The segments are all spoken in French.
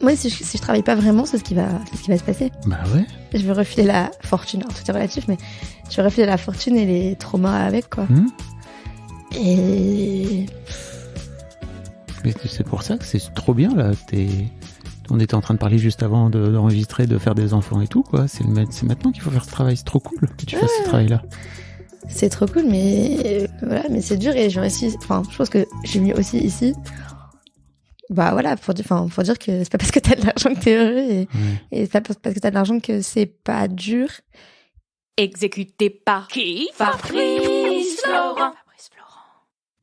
Moi, si je travaille pas vraiment, c'est ce qui va se passer. Bah ouais. Je vais refiler la fortune. Alors, tout est relatif, mais je vais refiler la fortune et les traumas avec, quoi. Et... Mais c'est pour ça que c'est trop bien, là. On était en train de parler juste avant d'enregistrer, de faire des enfants et tout, quoi. C'est maintenant qu'il faut faire ce travail. C'est trop cool que tu fasses ce travail-là. C'est trop cool, mais voilà, mais c'est dur et je pense que j'ai mis aussi ici. Bah voilà, pour dire que c'est pas parce que t'as de l'argent que t'es heureux et c'est pas parce que t'as de l'argent que c'est pas dur. Exécuté par qui? Fabrice Florent.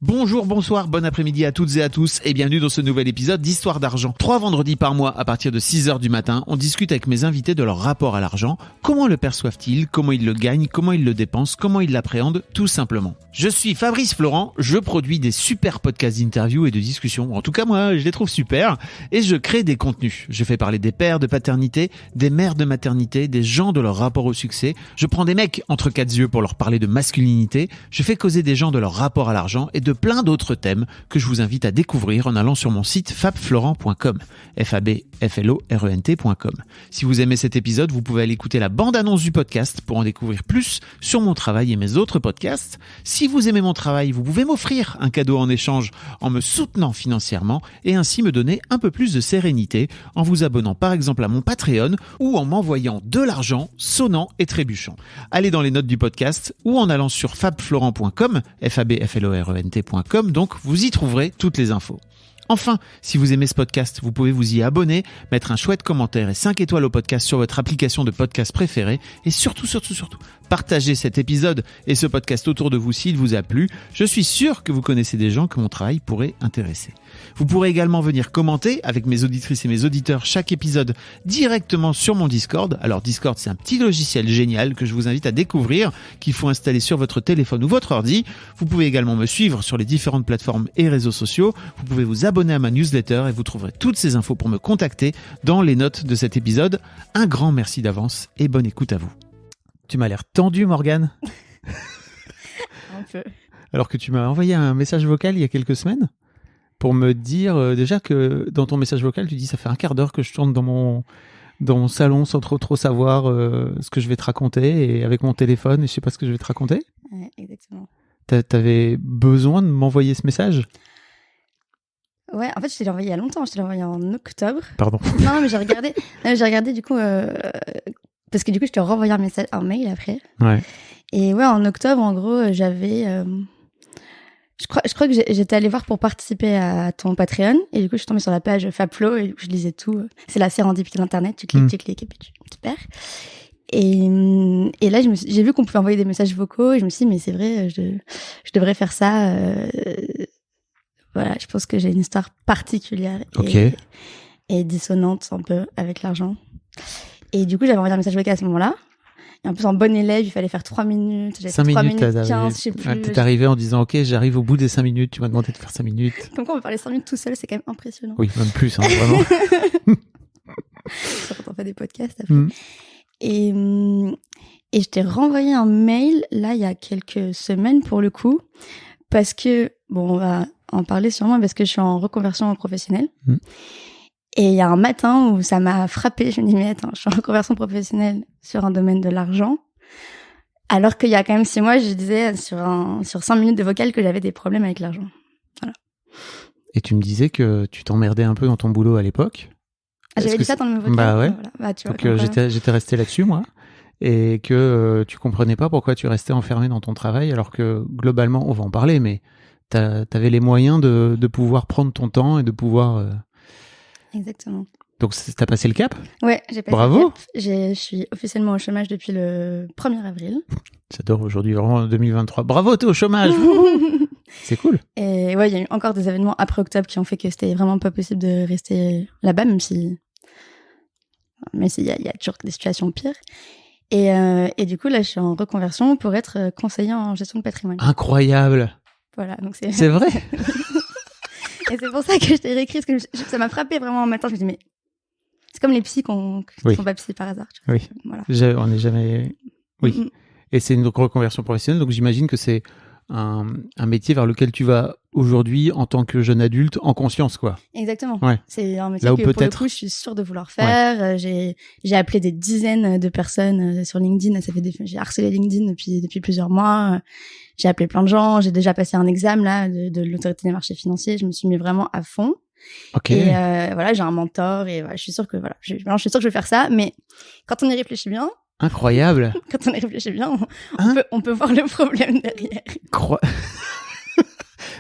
Bonjour, bonsoir, bon après-midi à toutes et à tous et bienvenue dans ce nouvel épisode d'Histoire d'argent. 3 vendredis par mois à partir de 6h du matin, on discute avec mes invités de leur rapport à l'argent, comment le perçoivent-ils, comment ils le gagnent, comment ils le dépensent, comment ils l'appréhendent, tout simplement. Je suis Fabrice Florent, je produis des super podcasts d'interviews et de discussions, en tout cas moi je les trouve super, et je crée des contenus. Je fais parler des pères de paternité, des mères de maternité, des gens de leur rapport au succès, je prends des mecs entre 4 yeux pour leur parler de masculinité, je fais causer des gens de leur rapport à l'argent et de plein d'autres thèmes que je vous invite à découvrir en allant sur mon site fabflorent.com, fabflorent.com. Si vous aimez cet épisode, vous pouvez aller écouter la bande-annonce du podcast pour en découvrir plus sur mon travail et mes autres podcasts. Si vous aimez mon travail, vous pouvez m'offrir un cadeau en échange en me soutenant financièrement et ainsi me donner un peu plus de sérénité en vous abonnant par exemple à mon Patreon ou en m'envoyant de l'argent sonnant et trébuchant. Allez dans les notes du podcast ou en allant sur fabflorent.com, fabflorent.com, donc vous y trouverez toutes les infos. Enfin, si vous aimez ce podcast, vous pouvez vous y abonner, mettre un chouette commentaire et 5 étoiles au podcast sur votre application de podcast préférée et surtout, partagez cet épisode et ce podcast autour de vous s'il vous a plu. Je suis sûr que vous connaissez des gens que mon travail pourrait intéresser. Vous pourrez également venir commenter avec mes auditrices et mes auditeurs chaque épisode directement sur mon Discord. Alors Discord, c'est un petit logiciel génial que je vous invite à découvrir, qu'il faut installer sur votre téléphone ou votre ordi. Vous pouvez également me suivre sur les différentes plateformes et réseaux sociaux. Vous pouvez vous abonner à ma newsletter et vous trouverez toutes ces infos pour me contacter dans les notes de cet épisode. Un grand merci d'avance et bonne écoute à vous. Tu m'as l'air tendu, Morgane. Un peu. Alors que tu m'as envoyé un message vocal il y a quelques semaines pour me dire déjà que dans ton message vocal, tu dis ça fait un quart d'heure que je tourne dans mon salon sans trop savoir ce que je vais te raconter et avec mon téléphone et je sais pas ce que je vais te raconter. Ouais, exactement. T'avais besoin de m'envoyer ce message? Ouais, en fait, je te l'ai envoyé il y a longtemps. Je te l'ai envoyé en octobre. Pardon. Non, mais j'ai regardé du coup parce que du coup, je te renvoyé un mail après. Ouais. Et ouais, en octobre, en gros, j'avais je crois que j'étais allée voir pour participer à ton Patreon et du coup je suis tombée sur la page Fabflo et je lisais tout. C'est la sérendipité d'internet, tu cliques et puis tu perds. Et là j'ai vu qu'on pouvait envoyer des messages vocaux et je me suis dit mais c'est vrai, je devrais faire ça. Voilà, je pense que j'ai une histoire particulière et dissonante un peu avec l'argent. Et du coup j'avais envoyé un message vocal à ce moment-là. Et en plus, en bon élève, il fallait faire 3 minutes. J'avais 5 fait 3 minutes, minutes 15, je sais plus. T'es arrivé en disant, ok, j'arrive au bout des 5 minutes, tu m'as demandé de faire 5 minutes. Comme quoi, on peut parler 5 minutes tout seul, c'est quand même impressionnant. Oui, même plus, hein, vraiment. Quand on fait des podcasts après. Et je t'ai renvoyé un mail, là, il y a quelques semaines, pour le coup, parce que, bon, on va en parler sûrement, parce que je suis en reconversion professionnelle. Et il y a un matin où ça m'a frappée, je me dis mais attends, je suis en reconversion professionnelle sur un domaine de l'argent, alors qu'il y a quand même 6 mois, je disais sur 5 minutes de vocal que j'avais des problèmes avec l'argent. Voilà. Et tu me disais que tu t'emmerdais un peu dans ton boulot à l'époque. J'avais dit ça dans le vocal. Bah ouais. Voilà. Bah, tu vois, donc j'étais resté là-dessus moi, et que tu comprenais pas pourquoi tu restais enfermé dans ton travail, alors que globalement, on va en parler, mais t'avais les moyens de pouvoir prendre ton temps et de pouvoir. Exactement. Donc, t'as passé le cap? Ouais, j'ai passé Bravo. le cap. Je suis officiellement au chômage depuis le 1er avril. J'adore aujourd'hui, vraiment 2023. Bravo, t'es au chômage. C'est cool. Et ouais, il y a eu encore des événements après octobre qui ont fait que c'était vraiment pas possible de rester là-bas, même si il y a toujours des situations pires. Et du coup, là, je suis en reconversion pour être conseiller en gestion de patrimoine. Incroyable. Voilà, donc c'est vrai. Et c'est pour ça que je t'ai réécrit, parce que ça m'a frappé vraiment en matin. Je me dis, mais c'est comme les psys qui sont pas psys par hasard. Tu vois. Oui, voilà. On n'est jamais... Oui. Et c'est une reconversion professionnelle, donc j'imagine que c'est un métier vers lequel tu vas aujourd'hui en tant que jeune adulte en conscience, quoi. Exactement. Ouais. C'est un métier Là où que pour le peut-être- coup, je suis sûre de vouloir faire. J'ai appelé des dizaines de personnes sur LinkedIn. J'ai harcelé LinkedIn depuis plusieurs mois. J'ai appelé plein de gens. J'ai déjà passé un examen là de l'autorité des marchés financiers. Je me suis mis vraiment à fond. Ok. Et voilà, j'ai un mentor et voilà, je suis sûre que je suis sûre que je vais faire ça. Mais quand on y réfléchit bien, Incroyable. on peut voir le problème derrière.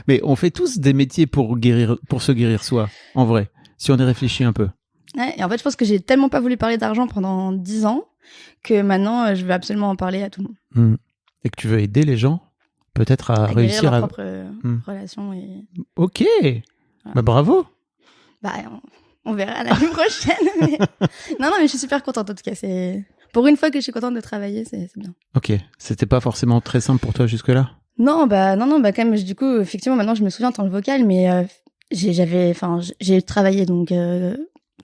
Mais on fait tous des métiers pour se guérir soi, en vrai, si on y réfléchit un peu. Ouais, et en fait, je pense que j'ai tellement pas voulu parler d'argent pendant 10 ans que maintenant, je veux absolument en parler à tout le monde. Et que tu veux aider les gens, peut-être à réussir guérir à... leur propre relation. Et... Ok. Voilà. Bah bravo. Bah, on verra l'année prochaine. Mais... non, mais je suis super contente en tout cas. Pour une fois que je suis contente de travailler, c'est bien. Ok. C'était pas forcément très simple pour toi jusque-là? Non, quand même, du coup, effectivement, maintenant, je me souviens dans le vocal, mais j'ai travaillé donc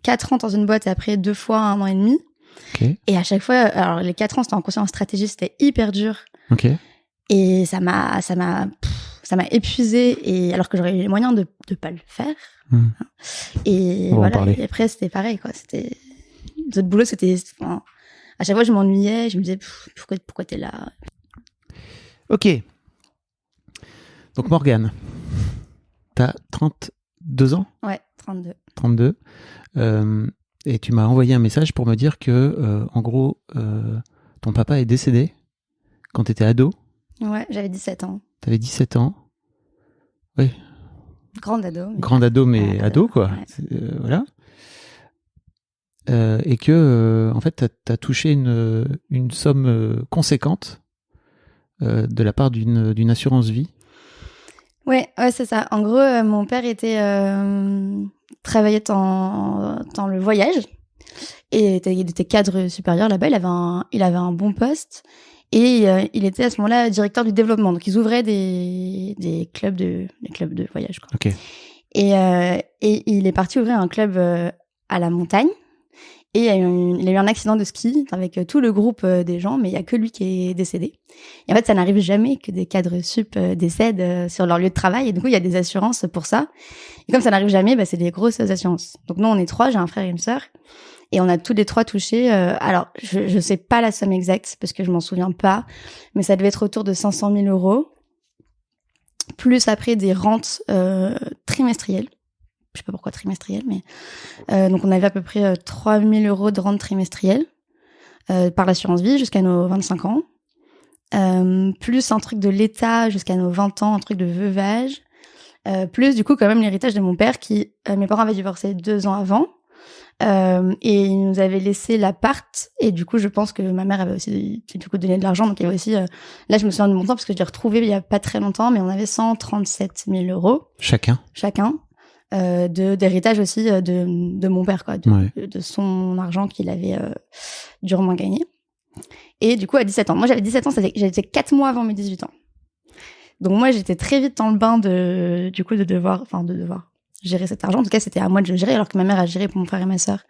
4 ans dans une boîte et après 2 fois 1 an et demi. Okay. Et à chaque fois, alors les 4 ans, c'était en conseil en stratégie, c'était hyper dur. Ok. Et ça m'a épuisée, et alors que j'aurais eu les moyens de pas le faire. Et voilà. Et après, c'était pareil, quoi. C'était, notre boulot, à chaque fois, je m'ennuyais, je me disais, pourquoi t'es là? Ok. Donc, Morgane, t'as 32 ans? Ouais, 32. 32. Et tu m'as envoyé un message pour me dire que, en gros, ton papa est décédé quand t'étais ado. Ouais, j'avais 17 ans. T'avais 17 ans. Oui. Grande ado. Grande ado, mais ado, quoi. Ouais. Voilà. Et que, en fait, t'as touché une somme conséquente de la part d'une assurance vie. Ouais, c'est ça. En gros, mon père travaillait dans le voyage et il était cadre supérieur là-bas. Il avait un bon poste et il était à ce moment-là directeur du développement. Donc ils ouvraient des clubs de voyage, quoi. Ok. Et il est parti ouvrir un club à la montagne. Et il a eu un accident de ski avec tout le groupe des gens, mais il y a que lui qui est décédé. Et en fait, ça n'arrive jamais que des cadres sup décèdent sur leur lieu de travail. Et du coup, il y a des assurances pour ça. Et comme ça n'arrive jamais, c'est des grosses assurances. Donc nous, on est 3, j'ai un frère et une sœur. Et on a tous les 3 touché. Alors, je sais pas la somme exacte parce que je m'en souviens pas, mais ça devait être autour de 500 000 euros. Plus après des rentes trimestrielles. Je sais pas pourquoi trimestriel, mais donc on avait à peu près 3 000 euros de rente trimestrielle par l'assurance vie jusqu'à nos 25 ans, plus un truc de l'État jusqu'à nos 20 ans, un truc de veuvage, plus du coup quand même l'héritage de mon père qui, mes parents avaient divorcé 2 ans avant, et ils nous avaient laissé l'appart, et du coup je pense que ma mère avait aussi du coup donné de l'argent, donc il y avait aussi, là je me souviens de mon montant parce que je l'ai retrouvé il y a pas très longtemps, mais on avait 137 000 euros chacun. D'héritage aussi de mon père, quoi, de son argent qu'il avait durement gagné. Et du coup, à 17 ans, moi j'avais 17 ans, j'étais 4 mois avant mes 18 ans. Donc moi j'étais très vite dans le bain de devoir gérer cet argent. En tout cas, c'était à moi de le gérer, alors que ma mère a géré pour mon frère et ma sœur.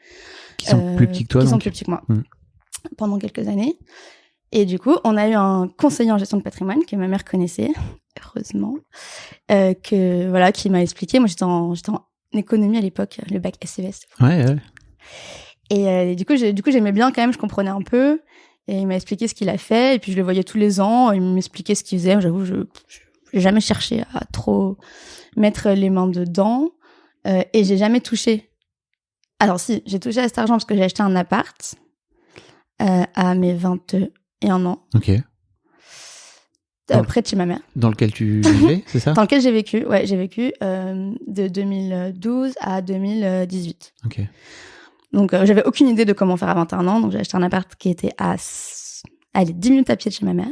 Qui sont plus petits que toi, qui sont plus petits que moi. Pendant quelques années. Et du coup, on a eu un conseiller en gestion de patrimoine que ma mère connaissait, heureusement, qui m'a expliqué. Moi, j'étais en économie à l'époque, le bac SES. Ouais. Et du coup, j'aimais bien quand même, je comprenais un peu. Et il m'a expliqué ce qu'il a fait. Et puis, je le voyais tous les ans. Il m'expliquait ce qu'il faisait. J'avoue, je n'ai jamais cherché à trop mettre les mains dedans. Et j'ai jamais touché. Alors si, j'ai touché à cet argent parce que j'ai acheté un appart à mes 21 ans. Ok. Près de chez ma mère. Dans lequel tu vivais, c'est ça? Dans lequel j'ai vécu, ouais, de 2012 à 2018. Ok. Donc j'avais aucune idée de comment faire à 21 ans, donc j'ai acheté un appart qui était à 10 minutes à pied de chez ma mère.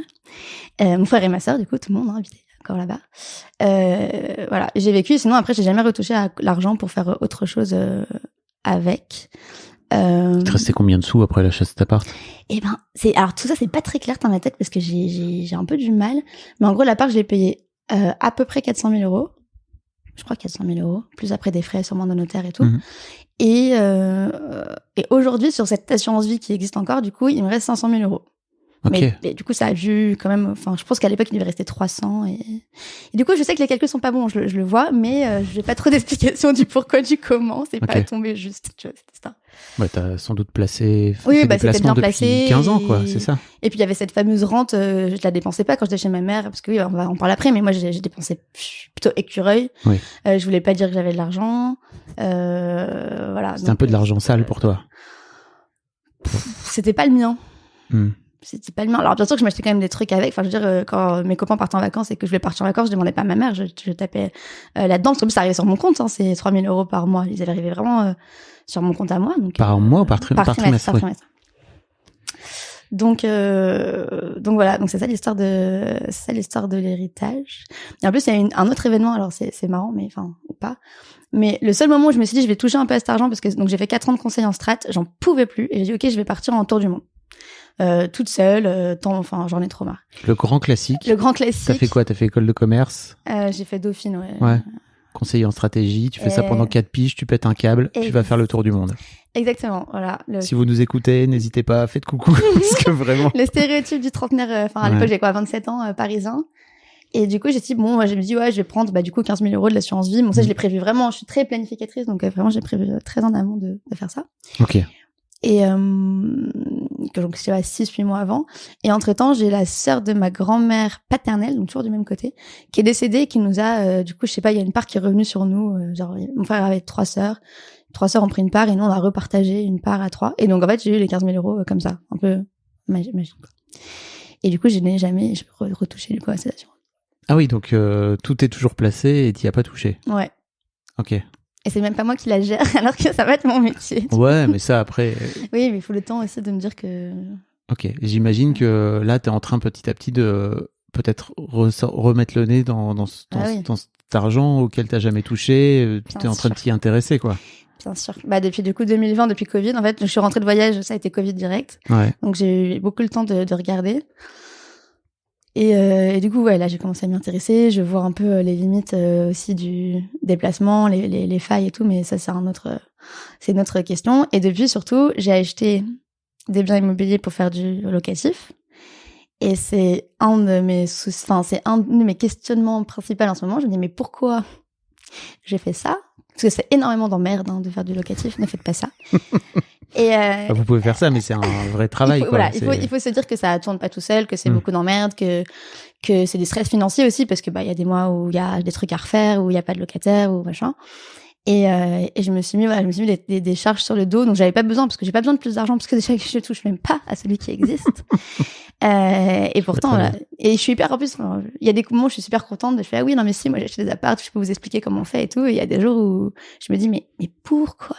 Mon frère et ma sœur, du coup, tout le monde habitait encore là-bas. Voilà, j'ai vécu, sinon après j'ai jamais retouché à l'argent pour faire autre chose avec. Il te restait combien de sous après l'achat de cet appart? Alors tout ça c'est pas très clair dans ma tête parce que j'ai un peu du mal, mais en gros l'appart je l'ai payé à peu près 400 000 euros, je crois 400 000 euros, plus après des frais sûrement de notaire et tout. Et aujourd'hui sur cette assurance vie qui existe encore, du coup il me reste 500 000 euros. Ok. Mais du coup, ça a dû quand même. Enfin, je pense qu'à l'époque, il devait rester 300. Et du coup, je sais que les calculs sont pas bons, je le vois, mais j'ai pas trop d'explications du pourquoi, du comment. C'est pas tombé juste. Tu vois, c'était ça. Ouais, t'as sans doute placé. Oui, fait des c'était placements bien depuis placé. 15 ans, quoi. C'est ça. Et puis il y avait cette fameuse rente. Je la dépensais pas quand j'étais chez ma mère, parce que oui, on va en parler après. Mais moi, j'ai dépensé plutôt écureuil. Oui. Je voulais pas dire que j'avais de l'argent. Voilà. C'était un peu de l'argent sale pour toi. C'était pas le mien. Hmm. C'était pas le mien. Alors bien sûr que je m'achetais quand même des trucs avec. Enfin, je veux dire, quand mes copains partaient en vacances et que je voulais partir en vacances, je demandais pas à ma mère, je tapais là-dedans. Parce que ça arrivait sur mon compte, hein, c'est 3 000 € par mois. Ils arrivaient vraiment sur mon compte à moi. Donc, par mois ou par trimestre, oui. Donc voilà. Donc c'est ça l'histoire de l'héritage. Et en plus, il y a un autre événement. Alors c'est marrant, mais enfin ou pas. Mais le seul moment où je me suis dit je vais toucher un peu à cet argent, parce que donc j'ai fait 4 ans de conseil en strat, j'en pouvais plus et j'ai dit ok, je vais partir en tour du monde. Toute seule, enfin j'en ai trop marre. Le grand classique. T'as fait quoi? T'as fait école de commerce? J'ai fait Dauphine, ouais. Ouais. Conseiller en stratégie, tu fais ça pendant 4 piges, tu pètes un câble, tu vas faire le tour du monde. Exactement, voilà. Si vous nous écoutez, n'hésitez pas, faites coucou, parce que vraiment... Le stéréotype du trentenaire, à l'époque j'ai 27 ans, parisien. Et du coup, j'ai dit, bon, je me dis, ouais, je vais prendre, du coup, 15 000 € de l'assurance vie. Bon, ça, je l'ai prévu vraiment, je suis très planificatrice, donc vraiment, j'ai prévu très en amont de faire ça. Ok. Et donc je sais pas 6-8 mois avant, et entre-temps j'ai la sœur de ma grand-mère paternelle, donc toujours du même côté, qui est décédée et qui nous a du coup je sais pas, il y a une part qui est revenue sur nous, genre mon frère avait 3 sœurs ont pris une part et nous on a repartagé une part à 3, et donc en fait j'ai eu les 15 000 € comme ça, un peu magique quoi. Et du coup je n'ai jamais retouché du coup à cette assurance. Ah oui, donc tout est toujours placé et t'y as pas touché. Ouais. Ok. Et c'est même pas moi qui la gère, alors que ça va être mon métier. Ouais, mais ça, après... Oui, mais il faut le temps aussi de me dire que... Ok, j'imagine que là, t'es en train petit à petit de peut-être remettre le nez dans cet argent auquel t'as jamais touché. T'es en train de t'y intéresser, quoi. Bien sûr. Depuis du coup 2020, depuis Covid, en fait, je suis rentrée de voyage, ça a été Covid direct. Ouais. Donc j'ai eu beaucoup le temps de regarder. Et du coup, ouais, là, j'ai commencé à m'y intéresser. Je vois un peu les limites aussi du déplacement, les failles et tout, mais ça, c'est une autre question. Et depuis, surtout, j'ai acheté des biens immobiliers pour faire du locatif. Et c'est un de mes questionnements principaux en ce moment. Je me dis, mais pourquoi j'ai fait ça? Parce que c'est énormément d'emmerde de faire du locatif. Ne faites pas ça. Et vous pouvez faire ça, mais c'est un vrai travail. Il faut se dire que ça tourne pas tout seul, que c'est beaucoup d'emmerde, que c'est du stress financier aussi, parce que il y a des mois où il y a des trucs à refaire, où il y a pas de locataire ou machin. Et je me suis mis des charges sur le dos, donc j'avais pas besoin, parce que j'ai pas besoin de plus d'argent, parce que déjà je touche même pas à celui qui existe. Et pourtant voilà. Et je suis hyper, en plus il y a des moments où je suis super contente, je fais ah oui non mais si, moi j'ai acheté des apparts, je peux vous expliquer comment on fait et tout. Et il y a des jours où je me dis mais pourquoi?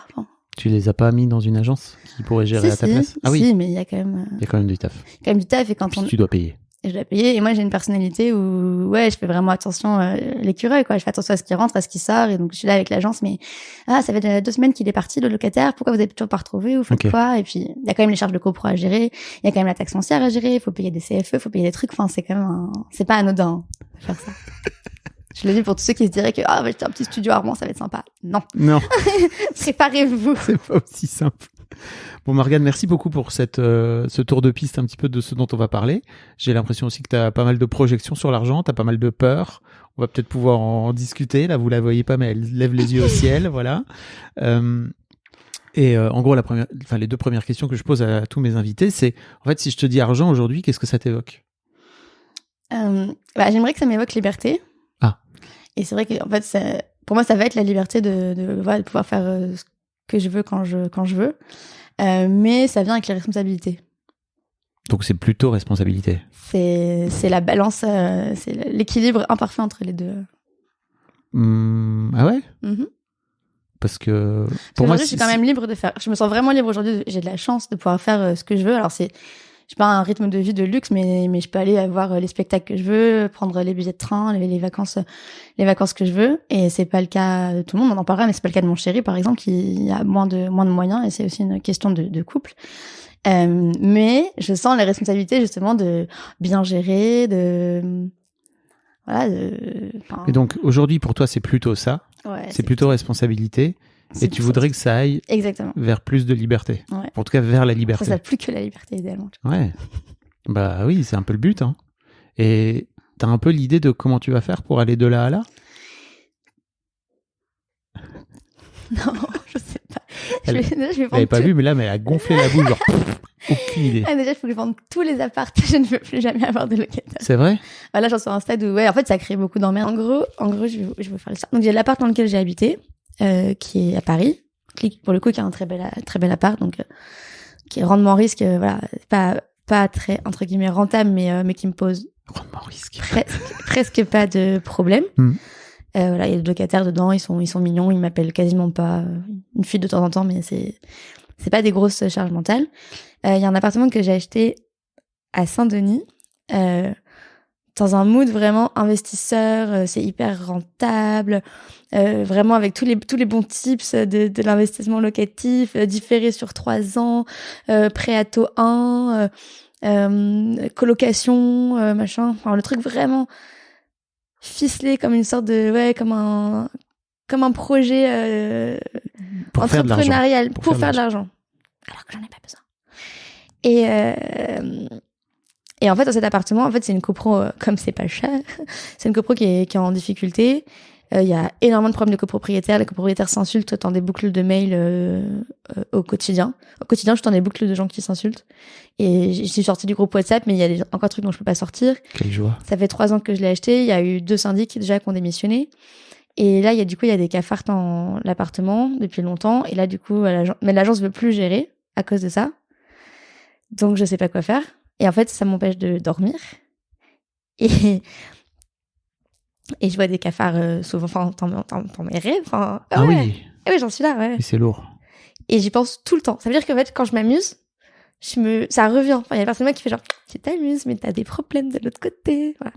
Tu les as pas mis dans une agence qui pourrait gérer à ta place? Ah oui. Si, mais il y a quand même du taf. Et quand tu dois payer. Et je dois payer. Et moi, j'ai une personnalité où, ouais, je fais vraiment attention, l'écureuil, quoi. Je fais attention à ce qui rentre, à ce qui sort. Et donc, je suis là avec l'agence, mais, ça fait 2 semaines qu'il est parti, le locataire. Pourquoi vous avez toujours pas retrouvé? Ou faites quoi? Et puis, il y a quand même les charges de copro à gérer. Il y a quand même la taxe foncière à gérer. Il faut payer des CFE, il faut payer des trucs. Enfin, c'est quand même c'est pas anodin de faire ça. Je le dis pour tous ceux qui se diraient que, j'ai un petit studio Armand, ça va être sympa. Non. Préparez-vous. C'est pas aussi simple. Bon, Morgane, merci beaucoup pour ce tour de piste un petit peu de ce dont on va parler. J'ai l'impression aussi que tu as pas mal de projections sur l'argent, tu as pas mal de peur. On va peut-être pouvoir en discuter. Là, vous la voyez pas, mais elle lève les yeux au ciel, voilà. Et en gros, les 2 premières questions que je pose à tous mes invités, c'est, en fait, si je te dis argent aujourd'hui, qu'est-ce que ça t'évoque? J'aimerais que ça m'évoque liberté. Ah. Et c'est vrai que, en fait, pour moi, ça va être la liberté de pouvoir faire ce que je veux quand je veux. Mais ça vient avec les responsabilités. Donc c'est plutôt responsabilité. C'est la balance, c'est l'équilibre imparfait entre les deux. Ah ouais? Parce que pour moi, je suis quand même libre de faire. Je me sens vraiment libre aujourd'hui. J'ai de la chance de pouvoir faire ce que je veux. Alors j'ai pas un rythme de vie de luxe, mais je peux aller voir les spectacles que je veux, prendre les billets de train, les vacances que je veux. Et c'est pas le cas de tout le monde, on en parlera, mais c'est pas le cas de mon chéri, par exemple, qui a moins de moyens, et c'est aussi une question de couple. Mais je sens les responsabilités, justement, de bien gérer, Et donc, aujourd'hui, pour toi, c'est plutôt ça. Ouais, c'est plutôt responsabilité. Et tu voudrais que ça aille exactement vers plus de liberté. Ouais. En tout cas, vers la liberté. Ça plus que la liberté, idéalement. Ouais. Bah oui, c'est un peu le but. Hein. Et t'as un peu l'idée de comment tu vas faire pour aller de là à là? Non, je sais pas. Je Elle vais l'avait pas vu, mais là, mais elle a gonflé la bouche. Genre, aucune idée. Ah, déjà, il faut que je vende tous les apparts. Je ne veux plus jamais avoir de locataire. C'est vrai? Là, j'en suis à un stade où, ouais, en fait, ça crée beaucoup d'emmerdes. En gros, je vais vous faire ça. Donc, j'ai l'appart dans lequel j'ai habité, qui est à Paris. Pour le coup, qui a un très bel appart, donc, qui est rendement risque, voilà, pas très, entre guillemets, rentable, mais qui me pose Rendement risque. presque pas de problème. Voilà, il y a des locataires dedans, ils sont mignons, ils m'appellent quasiment pas. Une fuite de temps en temps, mais c'est pas des grosses charges mentales. Il y a un appartement que j'ai acheté à Saint-Denis, dans un mood vraiment investisseur, c'est hyper rentable, vraiment avec tous les bons tips de l'investissement locatif, différé sur 3 ans, prêt à taux 1, colocation, machin, enfin le truc vraiment ficelé comme une sorte de, ouais, comme un projet entrepreneurial pour faire de l'argent. Alors que j'en ai pas besoin. Et en fait, dans cet appartement, en fait, c'est une copro, comme c'est pas cher, c'est une copro qui est en difficulté. Il y a énormément de problèmes de copropriétaires. Les copropriétaires s'insultent dans des boucles de mails au quotidien. Au quotidien, je suis dans des boucles de gens qui s'insultent. Et je suis sortie du groupe WhatsApp, mais il y a encore des trucs dont je peux pas sortir. Quelle joie. Ça fait 3 ans que je l'ai acheté. Il y a eu 2 syndics déjà qui ont démissionné. Et là, il y a des cafards dans l'appartement depuis longtemps. Et là, du coup, mais l'agence veut plus gérer à cause de ça. Donc, je sais pas quoi faire. Et en fait, ça m'empêche de dormir. Et je vois des cafards souvent dans mes rêves. Ouais. Oui. Et oui, j'en suis là, ouais. Mais c'est lourd. Et j'y pense tout le temps. Ça veut dire qu'en fait, quand je m'amuse, ça revient. Enfin, il y a personne qui fait genre, tu t'amuses, mais t'as des problèmes de l'autre côté. Voilà.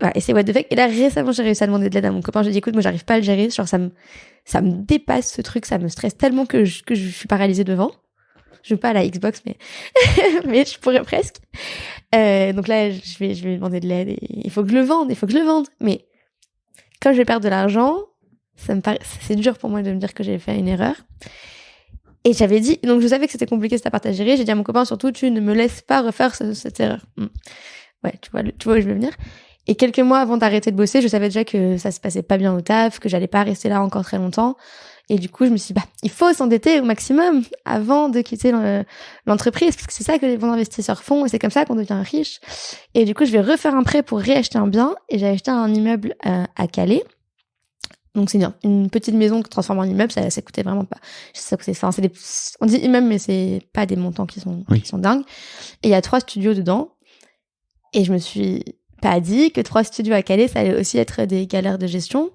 Ouais, et c'est what the fuck. Et là, récemment, j'ai réussi à demander de l'aide à mon copain. J'ai dit, écoute, moi, j'arrive pas à le gérer. Genre, ça me dépasse ce truc. Ça me stresse tellement que je suis paralysée devant. Je joue pas à la Xbox, mais je pourrais presque. Donc là, je vais lui demander de l'aide. Il faut que je le vende. Mais quand je vais perdre de l'argent, c'est dur pour moi de me dire que j'ai fait une erreur. Et j'avais dit, donc je savais que c'était compliqué cet appart à gérer. J'ai dit à mon copain, surtout, tu ne me laisses pas refaire cette erreur. Ouais, tu vois où je veux venir. Et quelques mois avant d'arrêter de bosser, je savais déjà que ça se passait pas bien au taf, que j'allais pas rester là encore très longtemps. Et du coup, je me suis dit, il faut s'endetter au maximum avant de quitter l'entreprise, parce que c'est ça que les bons investisseurs font, et c'est comme ça qu'on devient riche. Et du coup, je vais refaire un prêt pour réacheter un bien, et j'ai acheté un immeuble à Calais. Donc c'est bien, une petite maison transformée en immeuble, ça coûtait vraiment pas. On dit immeuble, mais c'est pas des montants qui sont dingues. Et il y a 3 studios dedans, et je me suis pas dit que 3 studios à Calais, ça allait aussi être des galères de gestion.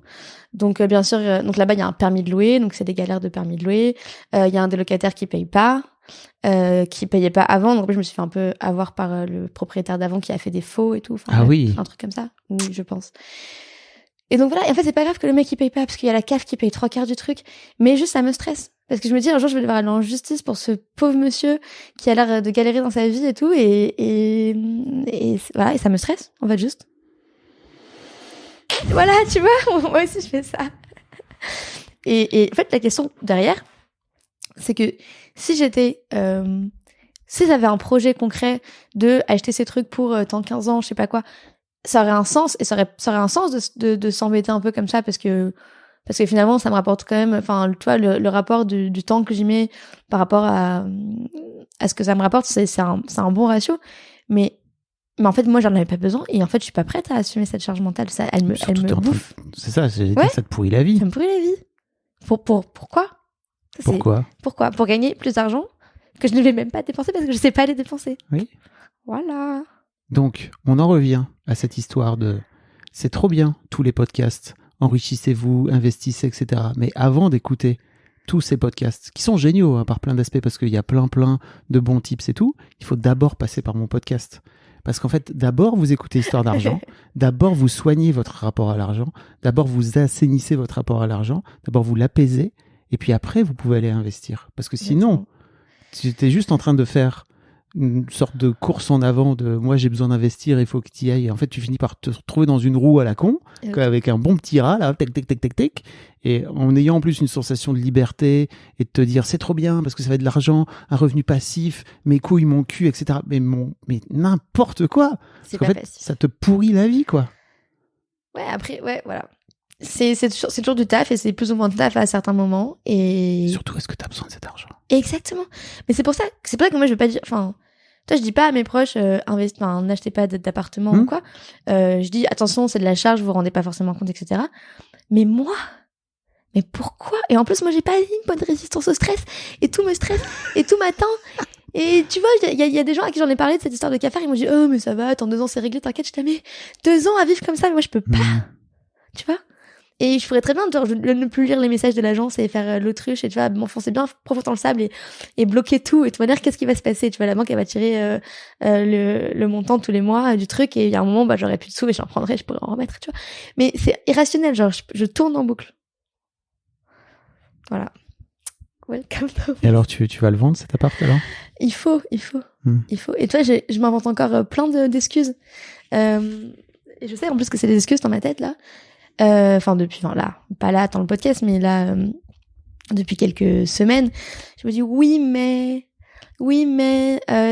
Donc bien sûr, donc là-bas il y a un permis de louer, donc c'est des galères de permis de louer. Il y a un des locataires qui paye pas, qui payait pas avant. Donc je me suis fait un peu avoir par le propriétaire d'avant qui a fait des faux et tout. Enfin, oui. Un truc comme ça. Oui, je pense. Et donc voilà. Et en fait c'est pas grave que le mec il paye pas parce qu'il y a la CAF qui paye 3/4 du truc. Mais juste ça me stresse parce que je me dis un jour je vais devoir aller en justice pour ce pauvre monsieur qui a l'air de galérer dans sa vie et tout. Et voilà. Et ça me stresse en fait juste. Voilà, tu vois, moi aussi je fais ça. Et en fait, la question derrière, c'est que si j'avais un projet concret de acheter ces trucs pour tant 15 ans, je sais pas quoi, ça aurait un sens, et ça aurait un sens de s'embêter un peu comme ça, parce que finalement, ça me rapporte quand même, enfin, tu vois, le rapport du temps que j'y mets par rapport à ce que ça me rapporte, c'est un bon ratio, mais en fait, moi, j'en avais pas besoin. Et en fait, je suis pas prête à assumer cette charge mentale. Elle me bouffe. C'est ça, ça te pourrit la vie. Ça me pourrit la vie. Pourquoi Pourquoi Pour gagner plus d'argent que je ne vais même pas dépenser parce que je sais pas les dépenser. Oui. Voilà. Donc, on en revient à cette histoire de... C'est trop bien, tous les podcasts. Enrichissez-vous, investissez, etc. Mais avant d'écouter tous ces podcasts, qui sont géniaux par plein d'aspects, parce qu'il y a plein de bons tips et tout, il faut d'abord passer par mon podcast. Parce qu'en fait, d'abord, vous écoutez Histoire d'argent, d'abord, vous soignez votre rapport à l'argent, d'abord, vous assainissez votre rapport à l'argent, d'abord, vous l'apaisez, et puis après, vous pouvez aller investir. Parce que sinon, tu étais juste en train de faire une sorte de course en avant de moi j'ai besoin d'investir, il faut que tu y ailles. Et en fait, tu finis par te retrouver dans une roue à la con, avec un bon petit rat, là, tac, tac, tac, tac, tac, et en ayant en plus une sensation de liberté et de te dire c'est trop bien parce que ça va être de l'argent, un revenu passif, mes couilles, mon cul, etc. Mais n'importe quoi. C'est parce qu'en pas fait, facile. ça te pourrit la vie, quoi. Ouais, après, voilà. C'est toujours du taf et c'est plus ou moins de taf à certains moments. Et Surtout, est-ce que tu as besoin de cet argent? exactement. Mais c'est pour ça que moi je veux pas dire. Enfin, toi je dis pas à mes proches n'achetez pas d'appartement ou quoi. Je dis attention, c'est de la charge, vous vous rendez pas forcément compte, etc. Mais moi, mais pourquoi? Et en plus moi j'ai pas une bonne résistance au stress et tout me stresse et tout m'atteint. Et tu vois, il y a des gens à qui j'en ai parlé de cette histoire de cafard, ils m'ont dit oh mais ça va, attends 2 ans c'est réglé, t'inquiète. Je t'ai mais 2 ans à vivre comme ça, mais moi je peux pas. Tu vois? Et je ferais très bien de ne plus lire les messages de l'agence et faire l'autruche et tu vois, m'enfoncer bien profond dans le sable et bloquer tout. Et de toute manière, qu'est-ce qui va se passer? Tu vois, la banque, elle va tirer le montant tous les mois du truc et il y a un moment, j'aurais plus de sous et j'en prendrais, je pourrais en remettre, tu vois. Mais c'est irrationnel, genre, je tourne en boucle. Voilà. Welcome to... Et alors, tu vas le vendre, cet appart, alors? Il faut. Il faut. Et toi, je m'invente encore plein d'excuses. Et je sais en plus que c'est des excuses dans ma tête, là. Pas là, dans le podcast, mais là, depuis quelques semaines, je me dis oui, mais,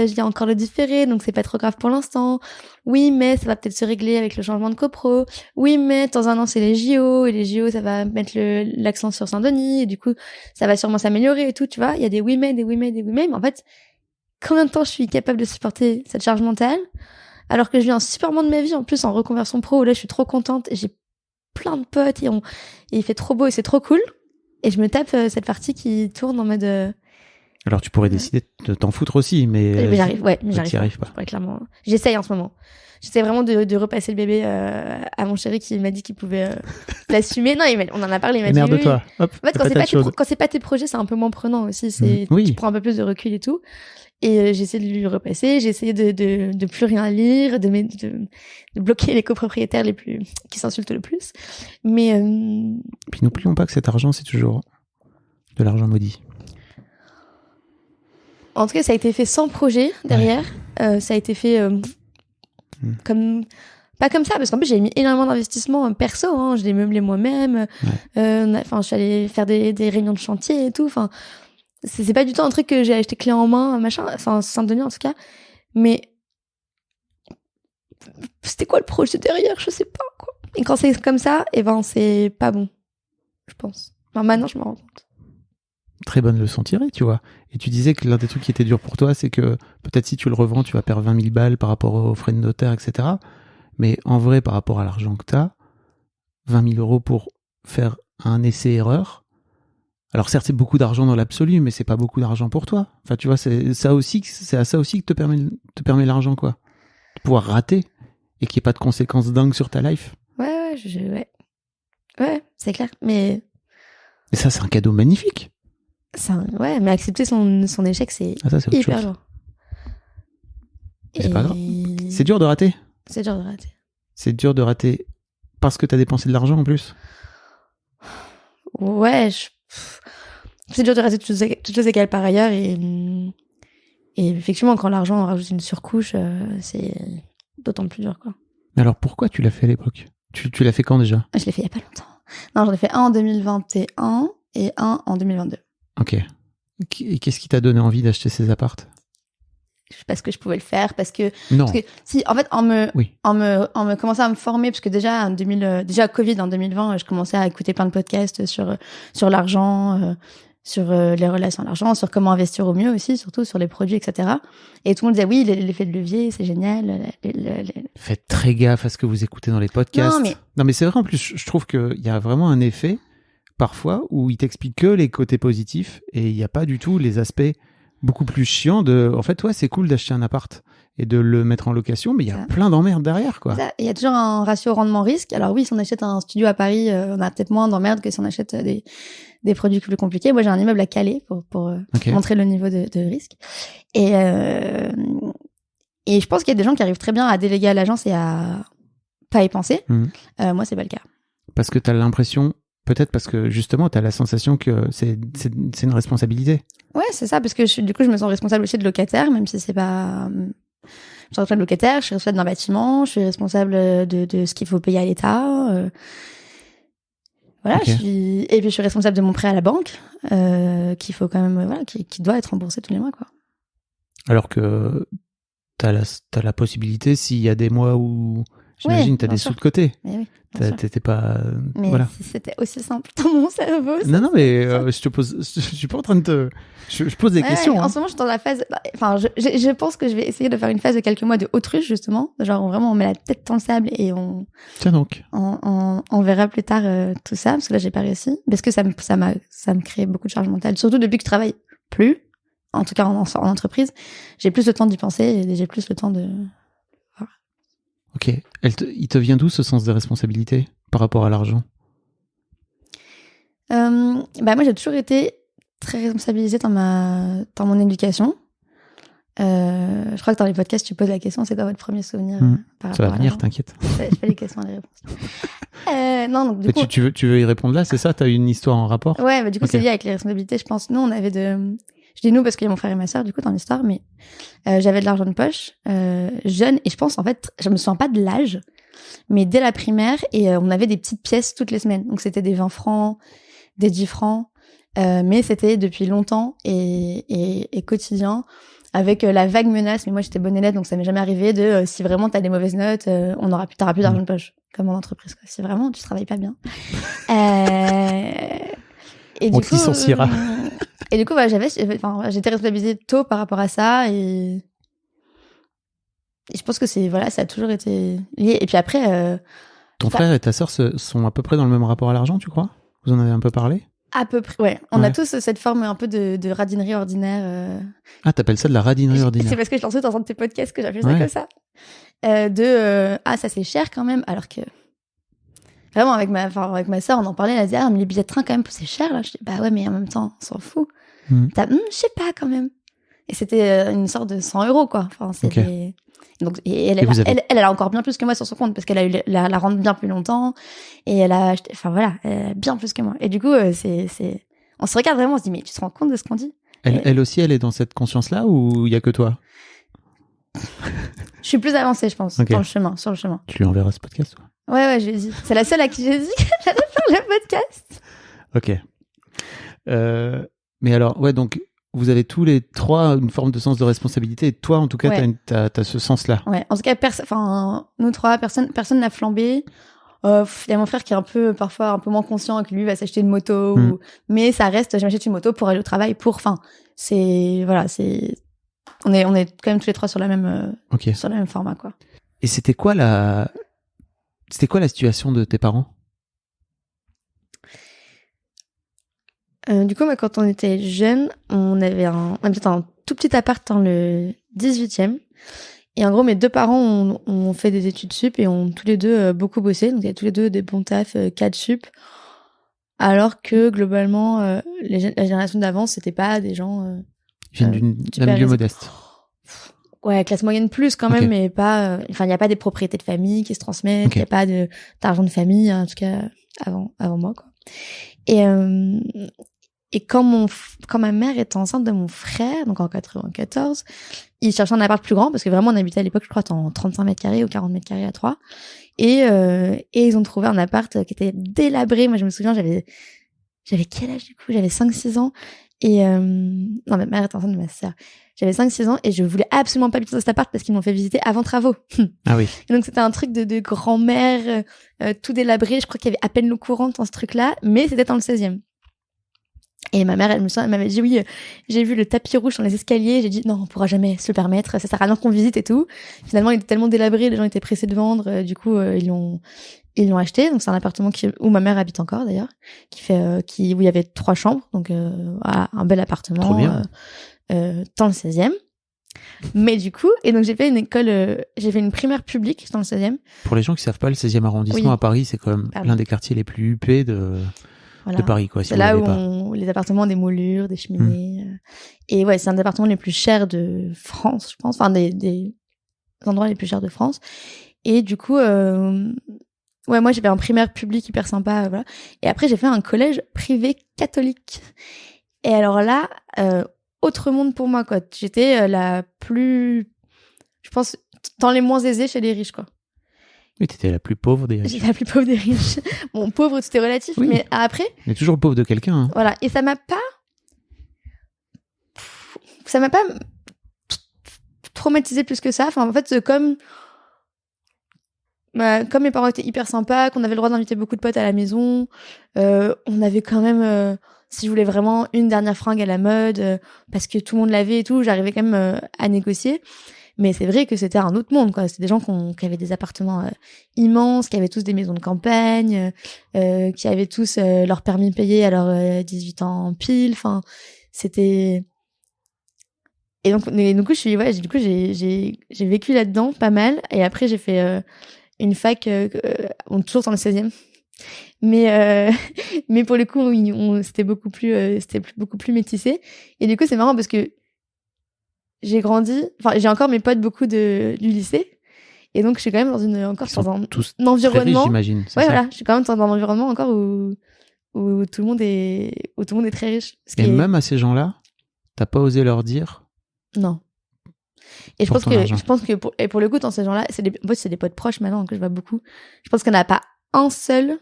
j'ai encore le différé, donc c'est pas trop grave pour l'instant. Oui, mais ça va peut-être se régler avec le changement de copro. Oui, mais dans 1 an, c'est les JO, et les JO, ça va mettre l'accent sur Saint-Denis, et du coup, ça va sûrement s'améliorer et tout, tu vois. Il y a des oui, mais, mais en fait, combien de temps je suis capable de supporter cette charge mentale, alors que je vis un super moment de ma vie, en plus, en reconversion pro, où là, je suis trop contente, et j'ai plein de potes et il fait trop beau et c'est trop cool et je me tape cette partie qui tourne en mode alors tu pourrais décider de t'en foutre aussi, mais j'arrive pas. Ouais, clairement, j'essaye en ce moment, j'essaie vraiment de repasser le bébé à mon chéri qui m'a dit qu'il pouvait l'assumer. Non, on en a parlé, il m'a dit merde de toi. Hop, en fait quand c'est pas tes projets, c'est un peu moins prenant aussi, tu prends un peu plus de recul et tout. Et j'essaie de lui repasser, j'ai essayé de plus rien lire, de bloquer les copropriétaires qui s'insultent le plus. Mais puis n'oublions pas que cet argent, c'est toujours de l'argent maudit. En tout cas, ça a été fait sans projet derrière. Ouais. Ça a été fait pas comme ça, parce qu'en plus j'ai mis énormément d'investissements perso, hein, je l'ai meublé moi-même. Ouais. Je suis allée faire des réunions de chantier et tout. Enfin, c'est pas du tout un truc que j'ai acheté clé en main, machin, enfin Saint-Denis en tout cas, mais c'était quoi le projet derrière, je sais pas quoi. Et quand c'est comme ça, c'est pas bon, je pense. Enfin, maintenant je me rends compte. Très bonne leçon tirée, tu vois. Et tu disais que l'un des trucs qui était dur pour toi, c'est que peut-être si tu le revends, tu vas perdre 20 000 balles par rapport aux frais de notaire, etc. Mais en vrai, par rapport à l'argent que t'as, 20 000 euros pour faire un essai-erreur. Alors certes, c'est beaucoup d'argent dans l'absolu, mais c'est pas beaucoup d'argent pour toi. Enfin, tu vois, c'est à ça aussi que te permet l'argent, quoi. De pouvoir rater et qu'il n'y ait pas de conséquences dingues sur ta life. Ouais, c'est clair. Mais ça, c'est un cadeau magnifique. Mais accepter son échec, c'est hyper dur. C'est pas grave. C'est dur de rater. C'est dur de rater. C'est dur de rater parce que t'as dépensé de l'argent en plus. Ouais, c'est dur de rater toutes choses égales par ailleurs et effectivement quand l'argent rajoute une surcouche, c'est d'autant plus dur, quoi. Mais alors pourquoi tu l'as fait à l'époque? Tu l'as fait quand déjà? Je l'ai fait il y a pas longtemps. Non, j'en ai fait un en 2021 et un en 2022. Ok. Et qu'est-ce qui t'a donné envie d'acheter ces appartes? Parce que je pouvais le faire, parce que si en fait en me commençant à me former, parce que déjà déjà Covid en 2020, je commençais à écouter plein de podcasts sur l'argent, sur les relations à l'argent, sur comment investir au mieux aussi, surtout sur les produits, etc. Et tout le monde disait oui, l'effet de levier, c'est génial. Faites très gaffe à ce que vous écoutez dans les podcasts. Non mais c'est vrai, en plus je trouve qu'il y a vraiment un effet parfois où il t'explique que les côtés positifs et il n'y a pas du tout les aspects beaucoup plus chiant en fait, ouais, c'est cool d'acheter un appart et de le mettre en location, mais il y a plein d'emmerdes derrière, quoi. Il y a toujours un ratio rendement-risque. Alors oui, si on achète un studio à Paris, on a peut-être moins d'emmerdes que si on achète des produits plus compliqués. Moi, j'ai un immeuble à Calais pour montrer le niveau de risque. Et je pense qu'il y a des gens qui arrivent très bien à déléguer à l'agence et à pas y penser. Moi, c'est pas le cas. Parce que t'as l'impression peut-être parce que justement, tu as la sensation que c'est une responsabilité. Ouais, c'est ça, parce que du coup, je me sens responsable aussi de locataire, même si c'est pas... Je suis responsable de locataire, je suis responsable d'un bâtiment, je suis responsable de ce qu'il faut payer à l'État. Voilà, Okay. et puis je suis responsable de mon prêt à la banque, qu'il faut quand même, voilà, qui doit être remboursé tous les mois, quoi. Alors que t'as la possibilité, s'il y a des mois où, j'imagine, t'as des sous de côté. Mais oui. T'étais pas, mais voilà. si c'était aussi simple dans mon cerveau. Non, mais je suis pas en train de te, je pose des questions. Ouais, hein. en ce moment, je suis dans la phase, enfin, je pense que je vais essayer de faire une phase de quelques mois de autruche, justement. Genre, vraiment, on met la tête dans le sable et Tiens donc. on verra plus tard tout ça, parce que là, j'ai pas réussi. Parce que ça me crée beaucoup de charge mentale. Surtout depuis que je travaille plus, en tout cas en entreprise, j'ai plus le temps d'y penser et j'ai plus le temps de... Voilà. Ok. Il te vient d'où ce sens de responsabilité par rapport à l'argent? Moi, j'ai toujours été très responsabilisée dans mon éducation. Je crois que dans les podcasts, tu poses la question, c'est quoi votre premier souvenir par rapport Ça va à venir, l'argent. t'inquiète. Je fais les questions et les réponses. Non, donc du coup... Tu veux y répondre là, c'est ça? T'as une histoire en rapport? Ouais, du coup, Okay. c'est lié avec les responsabilités, je pense. Nous, on avait je dis nous parce qu'il y a mon frère et ma sœur, du coup, dans l'histoire, mais j'avais de l'argent de poche, jeune, et je pense, en fait, je me souviens pas de l'âge, mais dès la primaire, et on avait des petites pièces toutes les semaines. Donc, c'était des 20 francs, des 10 francs, mais c'était depuis longtemps et quotidien, avec la vague menace, mais moi, j'étais bonne élève, donc ça m'est jamais arrivé de si vraiment t'as des mauvaises notes, t'auras plus d'argent de poche, comme en entreprise, quoi. Si vraiment tu travailles pas bien. Et On du coup, t'y licenciera. Et du coup, j'étais responsabilisée tôt par rapport à ça, et je pense que ça a toujours été lié. Et puis après, ton frère et ta sœur sont à peu près dans le même rapport à l'argent, tu crois? Vous en avez un peu parlé? à peu près, ouais. On a tous cette forme un peu de radinerie ordinaire. Ah, t'appelles ça de la radinerie ordinaire? C'est parce que je lancé dans un de tes podcasts que j'appelle ça comme ça. Ça c'est cher quand même, alors que vraiment avec ma sœur, on en parlait, elle disait mais les billets de train quand même c'est cher là. Je dis bah ouais, mais en même temps on s'en fout. Je sais pas quand même. Et c'était une sorte de 100 € quoi. Enfin c'est donc elle a encore bien plus que moi sur son compte, parce qu'elle a eu la rente bien plus longtemps, et elle a acheté, enfin voilà, elle a bien plus que moi. Et du coup on se regarde vraiment, on se dit mais tu te rends compte de ce qu'on dit? Elle aussi, elle est dans cette conscience-là, ou il y a que toi? Je suis plus avancée, je pense, sur le chemin. Tu lui enverras ce podcast, toi? Ouais, je lui ai dit. C'est la seule à qui j'ai dit que j'allais faire le podcast. Ok. Mais alors, ouais, donc, vous avez tous les trois une forme de sens de responsabilité, et toi, en tout cas, t'as ce sens-là. Ouais, en tout cas, nous trois, personne n'a flambé. Il y a mon frère qui est parfois un peu moins conscient, que lui va s'acheter une moto, mais ça reste, je m'achète une moto pour aller au travail, on est quand même tous les trois sur la même format, quoi. Et c'était quoi la situation de tes parents? Du coup, quand on était jeunes, on avait un tout petit appart dans le 18e. Et en gros, mes deux parents ont fait des études sup et ont tous les deux beaucoup bossé. Donc, il y a tous les deux des bons tafs, 4 sup. Alors que, globalement, la génération d'avant, c'était pas des gens... d'un milieu modeste. Ouais, classe moyenne plus quand même, mais pas... il n'y a pas des propriétés de famille qui se transmettent, il n'y a pas d'argent de famille, en tout cas, avant moi, quoi. Et quand ma mère était enceinte de mon frère, donc en 94, ils cherchaient un appart plus grand, parce que vraiment on habitait à l'époque, je crois, en 35 mètres carrés ou 40 mètres carrés à 3. Et ils ont trouvé un appart qui était délabré. Moi, je me souviens, j'avais quel âge du coup? J'avais 5-6 ans. Et non, ma mère était enceinte de ma sœur. J'avais 5-6 ans et je voulais absolument pas habiter dans cet appart parce qu'ils m'ont fait visiter avant travaux. Ah oui. Et donc c'était un truc de grand-mère, tout délabré. Je crois qu'il y avait à peine l'eau courante dans ce truc-là, mais c'était dans le 16e. Et ma mère, elle m'avait dit oui, j'ai vu le tapis rouge dans les escaliers. J'ai dit non, on pourra jamais se le permettre. Ça sert à rien qu'on visite et tout. Finalement, il était tellement délabré, les gens étaient pressés de vendre. Du coup, ils l'ont acheté. Donc c'est un appartement où ma mère habite encore d'ailleurs, où il y avait 3 chambres. Donc voilà, un bel appartement. Trop bien. Dans le 16e. Mais du coup, et donc j'ai fait une primaire publique dans le 16e. Pour les gens qui savent pas, le 16e arrondissement à Paris, c'est quand même l'un des quartiers les plus huppés de Paris, quoi. C'est là où les appartements ont des moulures, des cheminées. Et ouais, c'est un des appartements les plus chers de France, je pense. Enfin, des endroits les plus chers de France. Et du coup, Ouais, moi, j'ai fait un primaire public hyper sympa, voilà. Et après, j'ai fait un collège privé catholique. Et alors là, autre monde pour moi, quoi. J'étais la plus, je pense, dans les moins aisés chez les riches, quoi. Oui, t'étais la plus pauvre des riches. J'étais la plus pauvre des riches. Bon, pauvre, c'était relatif, Oui. mais après, Mais toujours le pauvre de quelqu'un. Hein. voilà. Et ça m'a pas traumatisé plus que ça. Enfin, en fait, comme mes parents étaient hyper sympas, qu'on avait le droit d'inviter beaucoup de potes à la maison, on avait quand même, si je voulais vraiment une dernière fringue à la mode, parce que tout le monde l'avait et tout, j'arrivais quand même à négocier. Mais c'est vrai que c'était un autre monde, quoi. C'était des gens qui avaient des appartements immenses, qui avaient tous des maisons de campagne, qui avaient tous leur permis payé à leurs 18 ans pile. Enfin, c'était... Et donc, du coup, j'ai vécu là-dedans pas mal. Et après, j'ai fait une fac, toujours dans le 16e. Mais pour le coup, c'était beaucoup plus métissé. Et du coup, c'est marrant parce que j'ai encore mes potes beaucoup du lycée. Et donc, je suis quand même dans un environnement. Riches, j'imagine. Ouais, voilà. Je suis quand même dans un environnement encore où tout le monde est très riche. Et même à ces gens-là, t'as pas osé leur dire? Non. Et je pense que pour le coup, dans ces gens-là, c'est des potes proches maintenant que je vois beaucoup. Je pense qu'il n'y en a pas un seul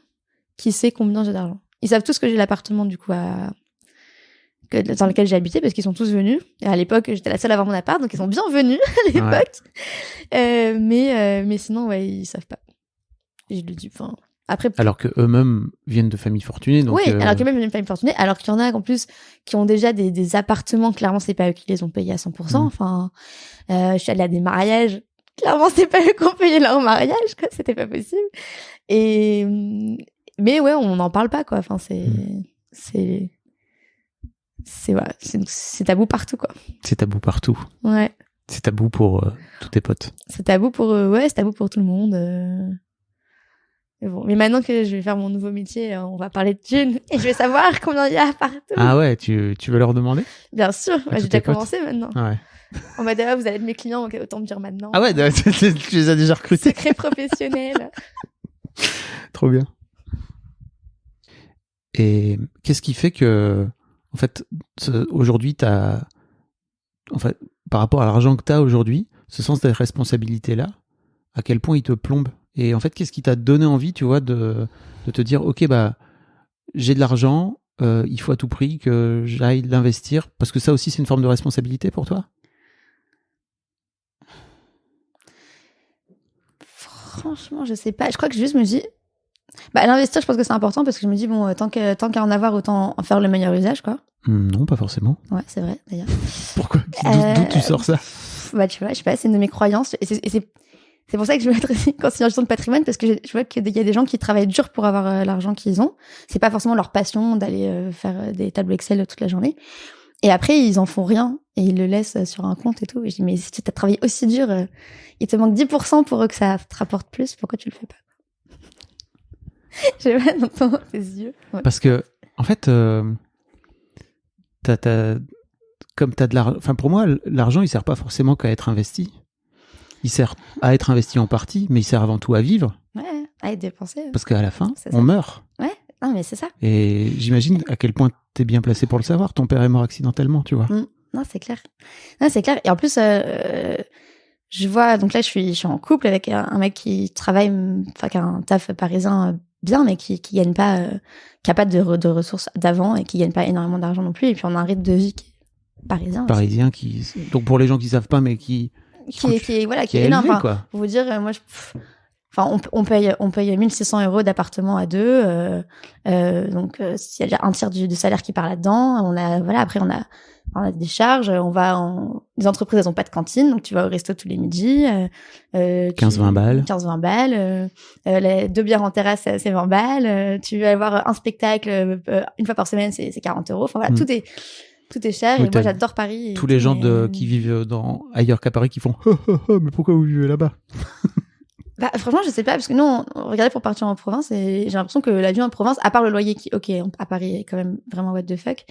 qui sait combien j'ai d'argent. Ils savent tous que j'ai l'appartement, du coup, dans lequel j'ai habité, parce qu'ils sont tous venus. Et à l'époque, j'étais la seule à avoir mon appart, donc ils sont bien venus à l'époque. Ouais. Mais sinon, ouais, ils savent pas. Et je le dis, enfin... Après, alors que eux-mêmes viennent de familles fortunées. Donc oui, alors qu'eux-mêmes viennent de familles fortunées, alors qu'il y en a en plus qui ont déjà des appartements, clairement c'est pas eux qui les ont payés à 100%. Enfin, je suis allée à des mariages, clairement c'est pas eux qui ont payé leur mariage, quoi, c'était pas possible. Mais ouais, on n'en parle pas, quoi. Enfin, c'est tabou partout, quoi. C'est tabou partout. Ouais. C'est tabou pour tous tes potes. C'est tabou pour tout le monde. Mais maintenant que je vais faire mon nouveau métier, on va parler de thunes et je vais savoir combien il y a partout. Ah ouais, tu veux leur demander? Bien sûr, j'ai déjà commencé maintenant. Ouais. On m'a dit, vous allez être mes clients, donc autant me dire maintenant. Ah ouais, tu les as déjà recrutés? Secret professionnel. Trop bien. Et qu'est-ce qui fait que, en fait, aujourd'hui, en fait, par rapport à l'argent que t'as aujourd'hui, ce sens de responsabilité-là, à quel point il te plombe? Et en fait, qu'est-ce qui t'a donné envie, tu vois, de te dire, ok, bah, j'ai de l'argent, il faut à tout prix que j'aille l'investir, parce que ça aussi, c'est une forme de responsabilité pour toi? Franchement, je sais pas. Je crois que juste me dis, l'investir, je pense que c'est important parce que je me dis, bon, tant qu'à en avoir, autant en faire le meilleur usage, quoi. Non, pas forcément. Ouais, c'est vrai, d'ailleurs. Pourquoi? D'où tu sors ça? Tu vois, je sais pas, c'est une de mes croyances. Et c'est pour ça que je veux être aussi conseillère en gestion de patrimoine, parce que je vois qu'il y a des gens qui travaillent dur pour avoir l'argent qu'ils ont. C'est pas forcément leur passion d'aller faire des tableaux Excel toute la journée. Et après, ils en font rien et ils le laissent sur un compte et tout. Et je dis, mais si tu as travaillé aussi dur, il te manque 10% pour que ça te rapporte plus, pourquoi tu le fais pas? J'ai pas dans tes yeux. Ouais. Parce que, en fait, comme t'as de l'argent, enfin, pour moi, l'argent, il sert pas forcément qu'à être investi. Il sert à être investi en partie, mais il sert avant tout à vivre. Ouais, à être dépensé. Parce qu'à la fin, on meurt. Ouais, non, mais c'est ça. Et j'imagine à quel point t'es bien placé pour le savoir. Ton père est mort accidentellement, tu vois. Non, c'est clair. Non, c'est clair. Et en plus, je vois, donc là, je suis en couple avec un mec qui travaille, enfin, qui a un taf parisien bien, mais qui gagne pas, qui a pas de ressources d'avant et qui gagne pas énormément d'argent non plus. Et puis, on a un rythme de vie qui est parisien. Parisien donc pour les gens qui savent pas, mais qui est élevé, enfin, quoi. Pour vous dire, moi, on paye 1600 € d'appartement à deux, donc s'il y a déjà un tiers du salaire qui part là-dedans, après on a des charges, les entreprises elles ont pas de cantine, donc tu vas au resto tous les midis, 15-20 balles. 15-20 balles, les 2 bières en terrasse c'est 20 balles, tu vas avoir un spectacle une fois par semaine c'est 40 €, enfin voilà, tout est cher. Oui, et moi j'adore Paris. Tous les gens qui vivent ailleurs qu'à Paris qui font mais pourquoi vous vivez là-bas? Franchement, je sais pas, parce que nous, on regardait pour partir en province et j'ai l'impression que la vie en province, à part le loyer qui, ok, à Paris est quand même vraiment what the fuck,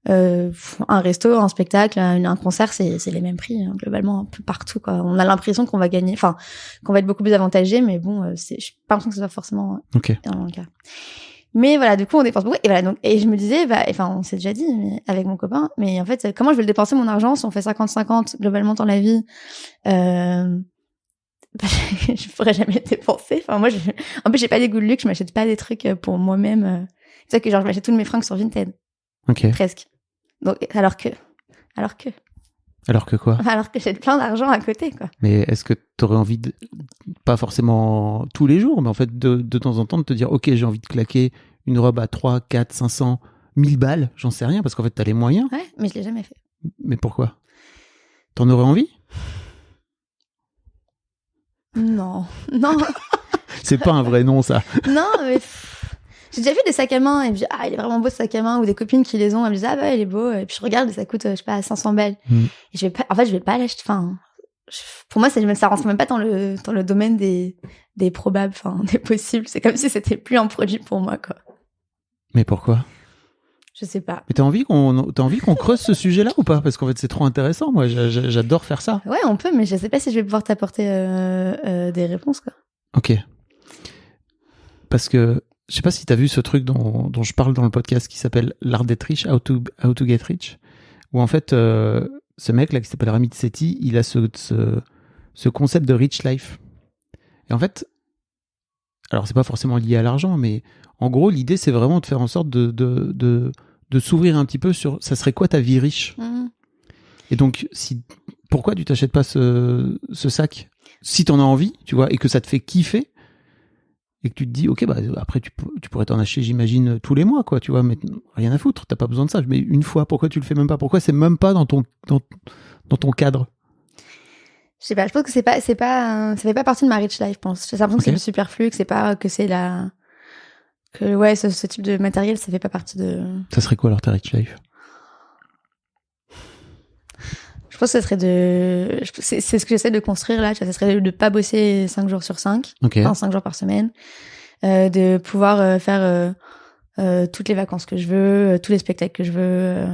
Un resto, un spectacle, un concert, c'est les mêmes prix, hein, globalement, un peu partout, quoi. On a l'impression qu'on va gagner, enfin, qu'on va être beaucoup plus avantagé, mais bon, j'ai pas l'impression que ce soit forcément vraiment le cas. Mais voilà, du coup, on dépense beaucoup. Et voilà, donc, et je me disais, on s'est déjà dit, mais avec mon copain, mais en fait, comment je vais le dépenser, mon argent, si on fait 50-50, globalement, dans la vie, je pourrais jamais dépenser. Enfin, moi, en plus, j'ai pas des goûts de luxe, je m'achète pas des trucs pour moi-même. C'est ça que, genre, je m'achète toutes mes fringues sur Vinted. Presque. Donc, alors que quoi? Alors que j'ai plein d'argent à côté, quoi. Mais est-ce que t'aurais envie de, pas forcément tous les jours, mais en fait, de temps en temps, de te dire, ok, j'ai envie de claquer une robe à 3, 4, 500, 1000 balles, j'en sais rien, parce qu'en fait, t'as les moyens. Ouais, mais je l'ai jamais fait. Mais pourquoi? T'en aurais envie? Non. C'est pas un vrai nom, ça. Non, mais j'ai déjà vu des sacs à main et puis il est vraiment beau ce sac à main, ou des copines qui les ont, elles me disent il est beau, et puis je regarde et ça coûte je sais pas 500 balles. Et je vais pas l'acheter, enfin pour moi ça rentre même pas dans le domaine des probables, enfin des possibles, c'est comme si c'était plus un produit pour moi, quoi. Mais pourquoi? Je sais pas. Mais t'as envie qu'on creuse ce sujet-là ou pas? Parce qu'en fait c'est trop intéressant, moi j'adore faire ça. Ouais, on peut, mais je sais pas si je vais pouvoir t'apporter des réponses, quoi. Ok. Parce que je sais pas si t'as vu ce truc dont je parle dans le podcast qui s'appelle L'art d'être riche, How to get rich, où en fait ce mec là qui s'appelle Ramit Sethi, il a ce concept de rich life. Et en fait, alors c'est pas forcément lié à l'argent, mais en gros l'idée c'est vraiment de faire en sorte de s'ouvrir un petit peu sur ça serait quoi ta vie riche. Et donc pourquoi tu t'achètes pas ce sac si t'en as envie, tu vois, et que ça te fait kiffer? Et que tu te dis, ok, après tu pourrais t'en acheter, j'imagine, tous les mois, quoi, tu vois, mais rien à foutre, t'as pas besoin de ça. Mais une fois, pourquoi tu le fais même pas? Pourquoi c'est même pas dans ton cadre? Je sais pas, je pense que ça fait pas partie de ma rich life, je pense. J'ai l'impression que c'est superflu, que c'est pas, que c'est ce type de matériel, ça fait pas partie de... Ça serait quoi alors ta rich life? Je pense que ça serait c'est ce que j'essaie de construire là, ça serait de pas bosser 5 jours sur 5, enfin 5 jours par semaine, de pouvoir faire toutes les vacances que je veux, tous les spectacles que je veux.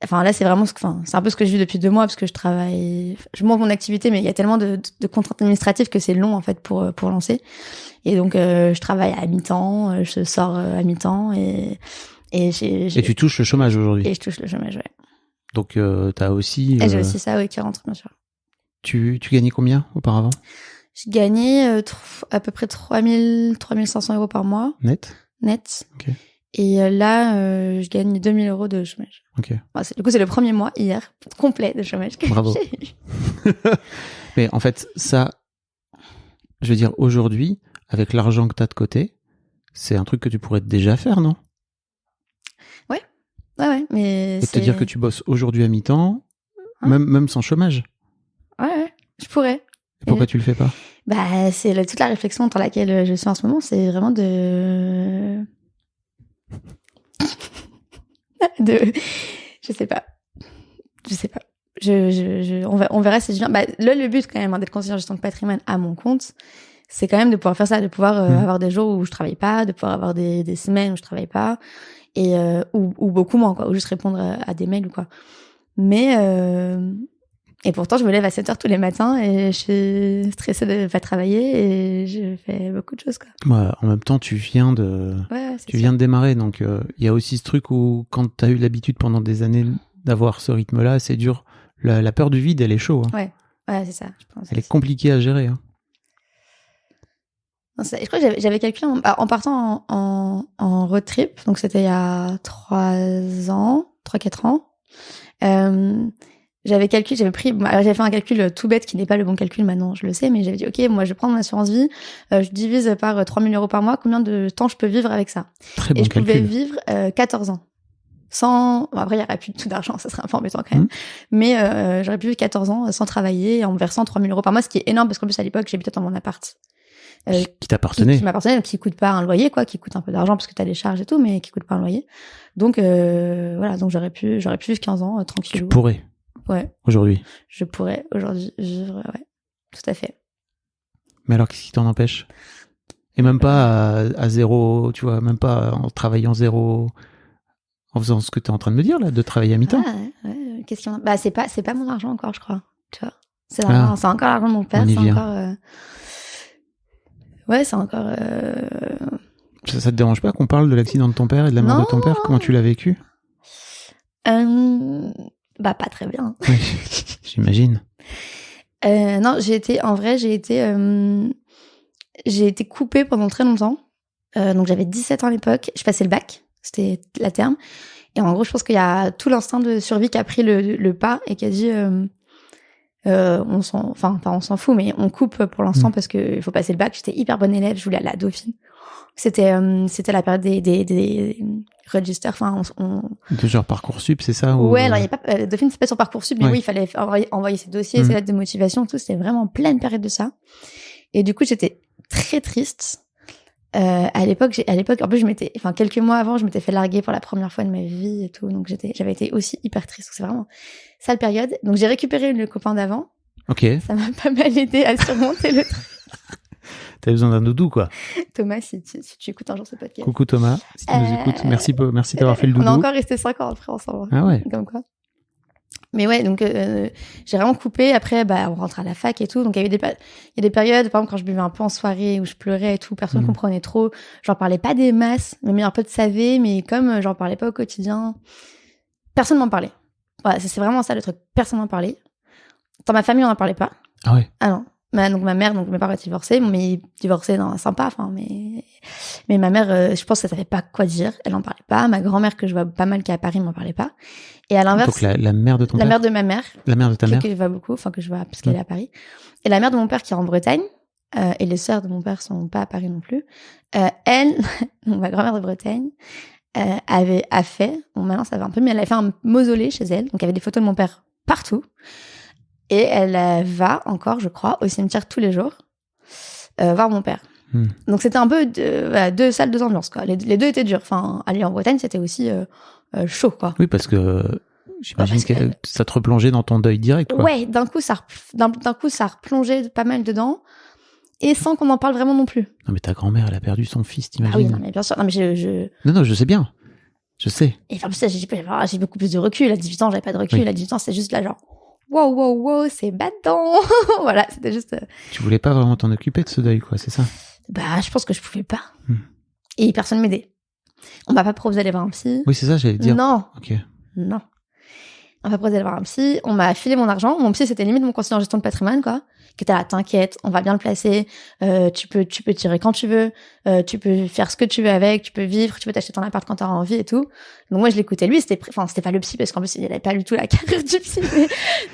Enfin là c'est vraiment c'est un peu ce que je vis depuis 2 mois, parce que je monte mon activité, mais il y a tellement de contraintes administratives que c'est long en fait pour lancer. Et donc je travaille à mi-temps, je sors à mi-temps et tu touches le chômage aujourd'hui? Et je touche le chômage, ouais. Donc t'as aussi... Et j'ai aussi ça, oui, qui rentre, bien sûr. Tu gagnais combien auparavant? Je gagnais à peu près 3500 € par mois. Net. Okay. Et là, je gagne 2000 € de chômage. Okay. Du coup, c'est le premier mois, hier, complet de chômage que Bravo. j'ai eu. Mais en fait, ça, je veux dire, aujourd'hui, avec l'argent que t'as de côté, c'est un truc que tu pourrais déjà faire, non? Ouais, mais et te dire que tu bosses aujourd'hui à mi-temps, même sans chômage. Ouais, je pourrais. Et pourquoi tu le fais pas? C'est toute la réflexion dans laquelle je suis en ce moment, c'est vraiment de... Je sais pas. On verra si je viens. Le but quand même, d'être conseillère en gestion de patrimoine à mon compte, c'est quand même de pouvoir faire ça, de pouvoir avoir des jours où je travaille pas, de pouvoir avoir des semaines où je travaille pas, et ou beaucoup moins, quoi, ou juste répondre à des mails ou quoi. Mais et pourtant je me lève à 7h tous les matins et je suis stressée de pas travailler et je fais beaucoup de choses, quoi. Ouais, en même temps tu viens de démarrer, donc il y a aussi ce truc où quand t'as eu l'habitude pendant des années d'avoir ce rythme-là, c'est dur. La peur du vide, elle est chaud, hein. Ouais, c'est ça, je pense. Elle est compliquée à gérer, hein. Non, je crois que j'avais calculé en partant en road trip, donc c'était il y a 3-4 ans. J'avais fait un calcul tout bête qui n'est pas le bon calcul maintenant, je le sais, mais j'avais dit, ok, moi je vais prendre mon assurance vie, je divise par 3000 € par mois, combien de temps je peux vivre avec ça? Très bon calcul. Et je pouvais vivre 14 ans. Après, il n'y aurait plus tout d'argent, ça serait un peu embêtant quand même. Mais j'aurais pu vivre 14 ans sans travailler, en me versant 3000 € par mois, ce qui est énorme, parce qu'en plus à l'époque, j'habitais dans mon appart. Qui t'appartenait. Qui m'appartenait, donc qui coûte pas un loyer, quoi, qui coûte un peu d'argent parce que t'as des charges et tout, mais qui coûte pas un loyer. Donc voilà, donc j'aurais pu vivre 15 ans tranquille. Tu pourrais. Ouais. Aujourd'hui. Je pourrais aujourd'hui vivre, ouais, tout à fait. Mais alors, qu'est-ce qui t'en empêche? Et même pas à zéro, tu vois, même pas en travaillant zéro, En faisant ce que tu es en train de me dire, là, de travailler à mi-temps. Ouais. Question. Bah, c'est pas mon argent encore, je crois. Tu vois. C'est encore l'argent de mon père. C'est encore. Ouais, c'est encore. Ça te dérange pas qu'on parle de l'accident de ton père et de la mort de ton père? Comment tu l'as vécu? Bah, pas très bien. Oui, j'imagine. Non, j'ai été coupée pendant très longtemps. Donc, j'avais 17 ans à l'époque. Je passais le bac. C'était la terme. Et en gros, je pense qu'il y a tout l'instinct de survie qui a pris le pas et qui a dit, on s'en fout, mais on coupe pour l'instant parce qu'il faut passer le bac. J'étais hyper bonne élève. Je voulais aller à Dauphine. C'était la période des register. Enfin, de genre Parcoursup, c'est ça? Ouais, alors il y a pas, Dauphine, c'est pas sur Parcoursup, mais oui, il fallait envoyer ses dossiers, ses lettres de motivation, tout. C'était vraiment pleine période de ça. Et du coup, j'étais très triste. À l'époque, en plus, quelques mois avant, je m'étais fait larguer pour la première fois de ma vie et tout. Donc, j'avais été aussi hyper triste. C'est vraiment sale période. Donc, j'ai récupéré le copain d'avant. Ok. Ça m'a pas mal aidé à surmonter le truc. T'avais besoin d'un doudou, quoi. Thomas, si tu écoutes un jour ce podcast. Coucou Thomas, si tu nous écoutes. Merci d'avoir fait le doudou. On a encore resté 5 ans après ensemble. Ah ouais. Comme quoi. Mais ouais, donc j'ai vraiment coupé. Après, on rentre à la fac et tout. Donc il y a des périodes, par exemple quand je buvais un peu en soirée où je pleurais et tout, personne comprenait trop. J'en parlais pas des masses. Mes meilleurs potes savaient, mais comme j'en parlais pas au quotidien, personne m'en parlait. Voilà, c'est vraiment ça le truc. Personne m'en parlait. Dans ma famille, on n'en parlait pas. Ah ouais. Ah non. Donc ma mère, mes parents étaient divorcés, mais divorcés dans sympa, mais ma mère, je pense qu'elle savait pas quoi dire, elle en parlait pas. Ma grand-mère que je vois pas mal qui est à Paris m'en parlait pas. Et à l'inverse, donc la mère de ton père, la mère de ma mère, la mère de ta mère, que je vois beaucoup, que je vois parce qu'elle est à Paris, et la mère de mon père qui est en Bretagne, et les sœurs de mon père sont pas à Paris non plus. Elle, donc ma grand-mère de Bretagne, a fait, maintenant ça va un peu, mais elle a fait un mausolée chez elle, donc il y avait des photos de mon père partout. Et elle va encore, je crois, au cimetière tous les jours voir mon père. Donc c'était un peu deux salles, deux ambiances, quoi. Les deux étaient durs. Enfin, aller en Bretagne, c'était aussi chaud, quoi. Oui, parce que j'imagine que ça te replongeait dans ton deuil direct, quoi. Ouais, d'un coup, ça replongeait pas mal dedans. Et sans qu'on en parle vraiment non plus. Non, mais ta grand-mère, elle a perdu son fils, t'imagines? Ah oui, non, mais bien sûr. Non, mais Non, je sais bien. Je sais. Et en plus, j'ai beaucoup plus de recul. À 18 ans, j'avais pas de recul. Oui. À 18 ans, c'était juste là, genre... Wow, c'est battant. Voilà, c'était juste... Tu voulais pas vraiment t'en occuper de ce deuil, quoi, c'est ça? Bah, je pense que je pouvais pas. Et personne m'aidait. On m'a pas proposé d'aller voir un psy. Oui, c'est ça, j'allais dire. Non. Ok. Non. On m'a proposé d'aller voir un psy. On m'a filé mon argent. Mon psy, c'était limite mon conseiller en gestion de patrimoine, quoi. Qui était là, t'inquiète, on va bien le placer. Tu peux tirer quand tu veux. Tu peux faire ce que tu veux avec. Tu peux vivre. Tu peux t'acheter ton appart quand t'auras envie et tout. Donc moi, je l'écoutais. Lui, c'était pas le psy parce qu'en plus, il avait pas du tout la carrière du psy.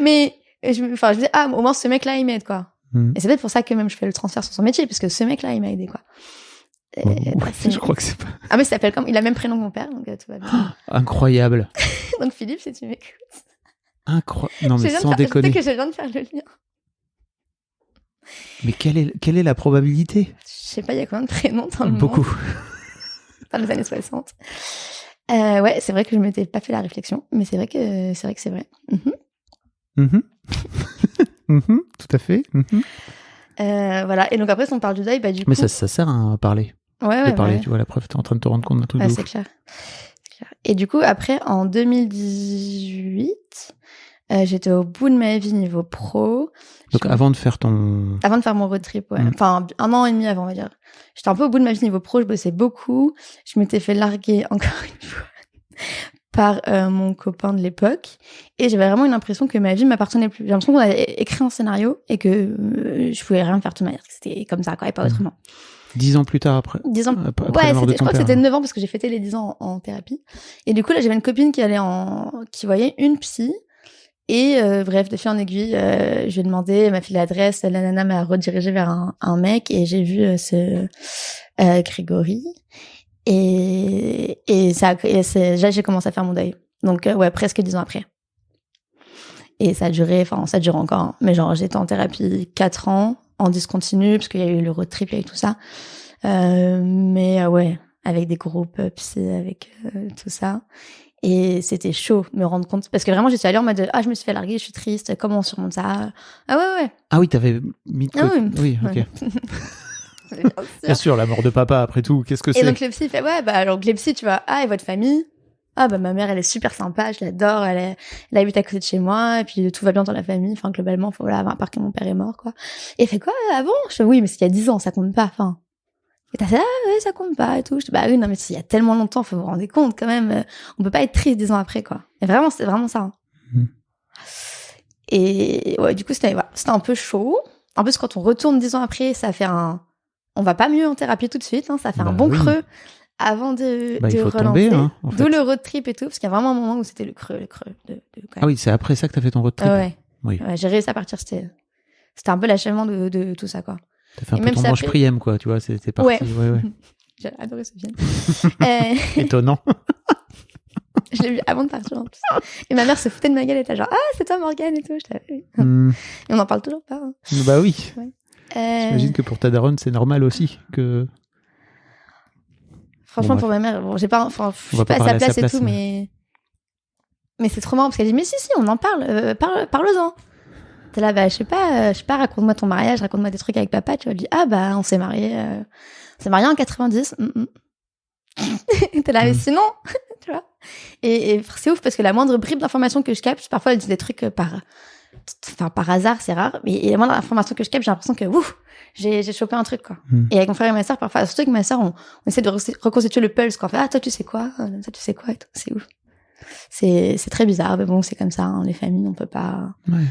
Mais je me disais, au moins, ce mec-là, il m'aide, quoi. Et c'est peut-être pour ça que même je fais le transfert sur son métier, parce que ce mec-là, il m'a aidé, quoi. Je crois que c'est pas... Ah, mais il s'appelle il a le même prénom que mon père, donc tout va bien. Incroyable. Donc Philippe, si tu m'écoutes. Incroyable. Non, mais sans déconner. Peut-être que je viens de faire le lien. Mais quelle est la probabilité? Je sais pas, il y a combien de prénoms dans le monde? Beaucoup. Dans les années 60. Ouais, c'est vrai que je m'étais pas fait la réflexion, mais c'est vrai que c'est vrai. Tout à fait. Voilà. Et donc après, si on parle du deuil, du coup... Mais ça sert à parler. Ouais. Tu vois, la preuve, t'es en train de te rendre compte d'un truc de ouf. C'est clair. Et du coup, après, en 2018, j'étais au bout de ma vie niveau pro. Donc avant de faire mon road trip, ouais. Enfin, 1 an et demi avant, on va dire. J'étais un peu au bout de ma vie niveau pro, je bossais beaucoup. Je m'étais fait larguer, encore une fois, par mon copain de l'époque. Et j'avais vraiment une impression que ma vie ne m'appartenait plus. J'ai l'impression qu'on avait écrit un scénario et que je pouvais rien faire de toute manière. C'était comme ça, quoi, et pas autrement. 10 ans plus tard après. 10 ans. Après la mort de ton je crois père. Que c'était 9 ans parce que j'ai fêté les 10 ans en thérapie. Et du coup, là, j'avais une copine qui voyait une psy. Et bref, de fil en aiguille, je lui ai demandé, elle m'a filé l'adresse, la nana m'a redirigée vers un mec et j'ai vu ce Grégory. Et là, j'ai commencé à faire mon deuil. Donc, ouais, presque 10 ans après. Et ça dure encore. Hein. Mais genre, j'étais en thérapie 4 ans, en discontinu, parce qu'il y a eu le road trip, il y a eu tout ça. Mais ouais, avec des groupes psy, avec tout ça. Et c'était chaud, me rendre compte. Parce que vraiment, j'étais allée en mode, je me suis fait larguer, je suis triste, comment on surmonte ça? Ah ouais. Ah oui, t'avais mis de côté. Oui, ok. Bien sûr, la mort de papa, après tout, qu'est-ce que c'est? Et donc, le psy fait, donc les psy, tu vois, et votre famille? Ah bah ma mère, elle est super sympa, je l'adore, elle habite à côté de chez moi, et puis tout va bien dans la famille, enfin globalement, voilà, à part que mon père est mort, quoi. Et elle fait quoi, ah bon? Je fais oui, mais c'était il y a 10 ans, ça compte pas, enfin. Et t'as fait, ah ouais, ça compte pas, et tout. Je dis, bah oui, non, mais il y a tellement longtemps, faut vous rendre compte, quand même, on peut pas être triste 10 ans après, quoi. Et vraiment, c'est vraiment ça. Hein. Et ouais, du coup, c'était un peu chaud. En plus, quand on retourne 10 ans après, ça fait on va pas mieux en thérapie tout de suite, hein, ça fait un bon creux. Avant de il faut relancer, tomber, hein, en fait. D'où le road trip et tout, parce qu'il y a vraiment un moment où c'était le creux. Ah oui, c'est après ça que t'as fait ton road trip. Ouais. Oui. Ouais, j'ai réussi à partir, c'était un peu l'achèvement de tout ça, quoi. T'as fait un peu ton manche Priem, quoi, tu vois, c'était parti. Ouais. J'ai adoré ce film. Étonnant. Je l'ai vu avant de partir, en plus. Et ma mère se foutait de ma gueule, elle était genre, ah, c'est toi Morgane et tout, je t'avais vu. Et on en parle toujours pas. Hein. Bah oui. Ouais. J'imagine que pour ta daronne, c'est normal aussi que... Franchement, pour ma mère, bon, je suis pas à sa place et tout, mais c'est trop marrant parce qu'elle dit, mais si, on en parle, parle-en. T'es là, bah, je sais pas, raconte-moi ton mariage, raconte-moi des trucs avec papa, tu vois. Elle dit, ah, bah, on s'est mariés en 90. T'es là, mais sinon, tu vois. Et c'est ouf parce que la moindre bribe d'information que je capte, parfois elle dit des trucs par hasard, c'est rare, mais la moindre information que je capte, j'ai l'impression que, ouf, j'ai chopé un truc, quoi. Et avec mon frère et ma sœur, parfois, surtout avec ma sœur, on essaie de reconstituer le pulse, quoi. On fait, ah, toi, tu sais quoi, et tout. C'est ouf. C'est très bizarre, mais bon, c'est comme ça, hein, les familles, on peut pas. Ouais.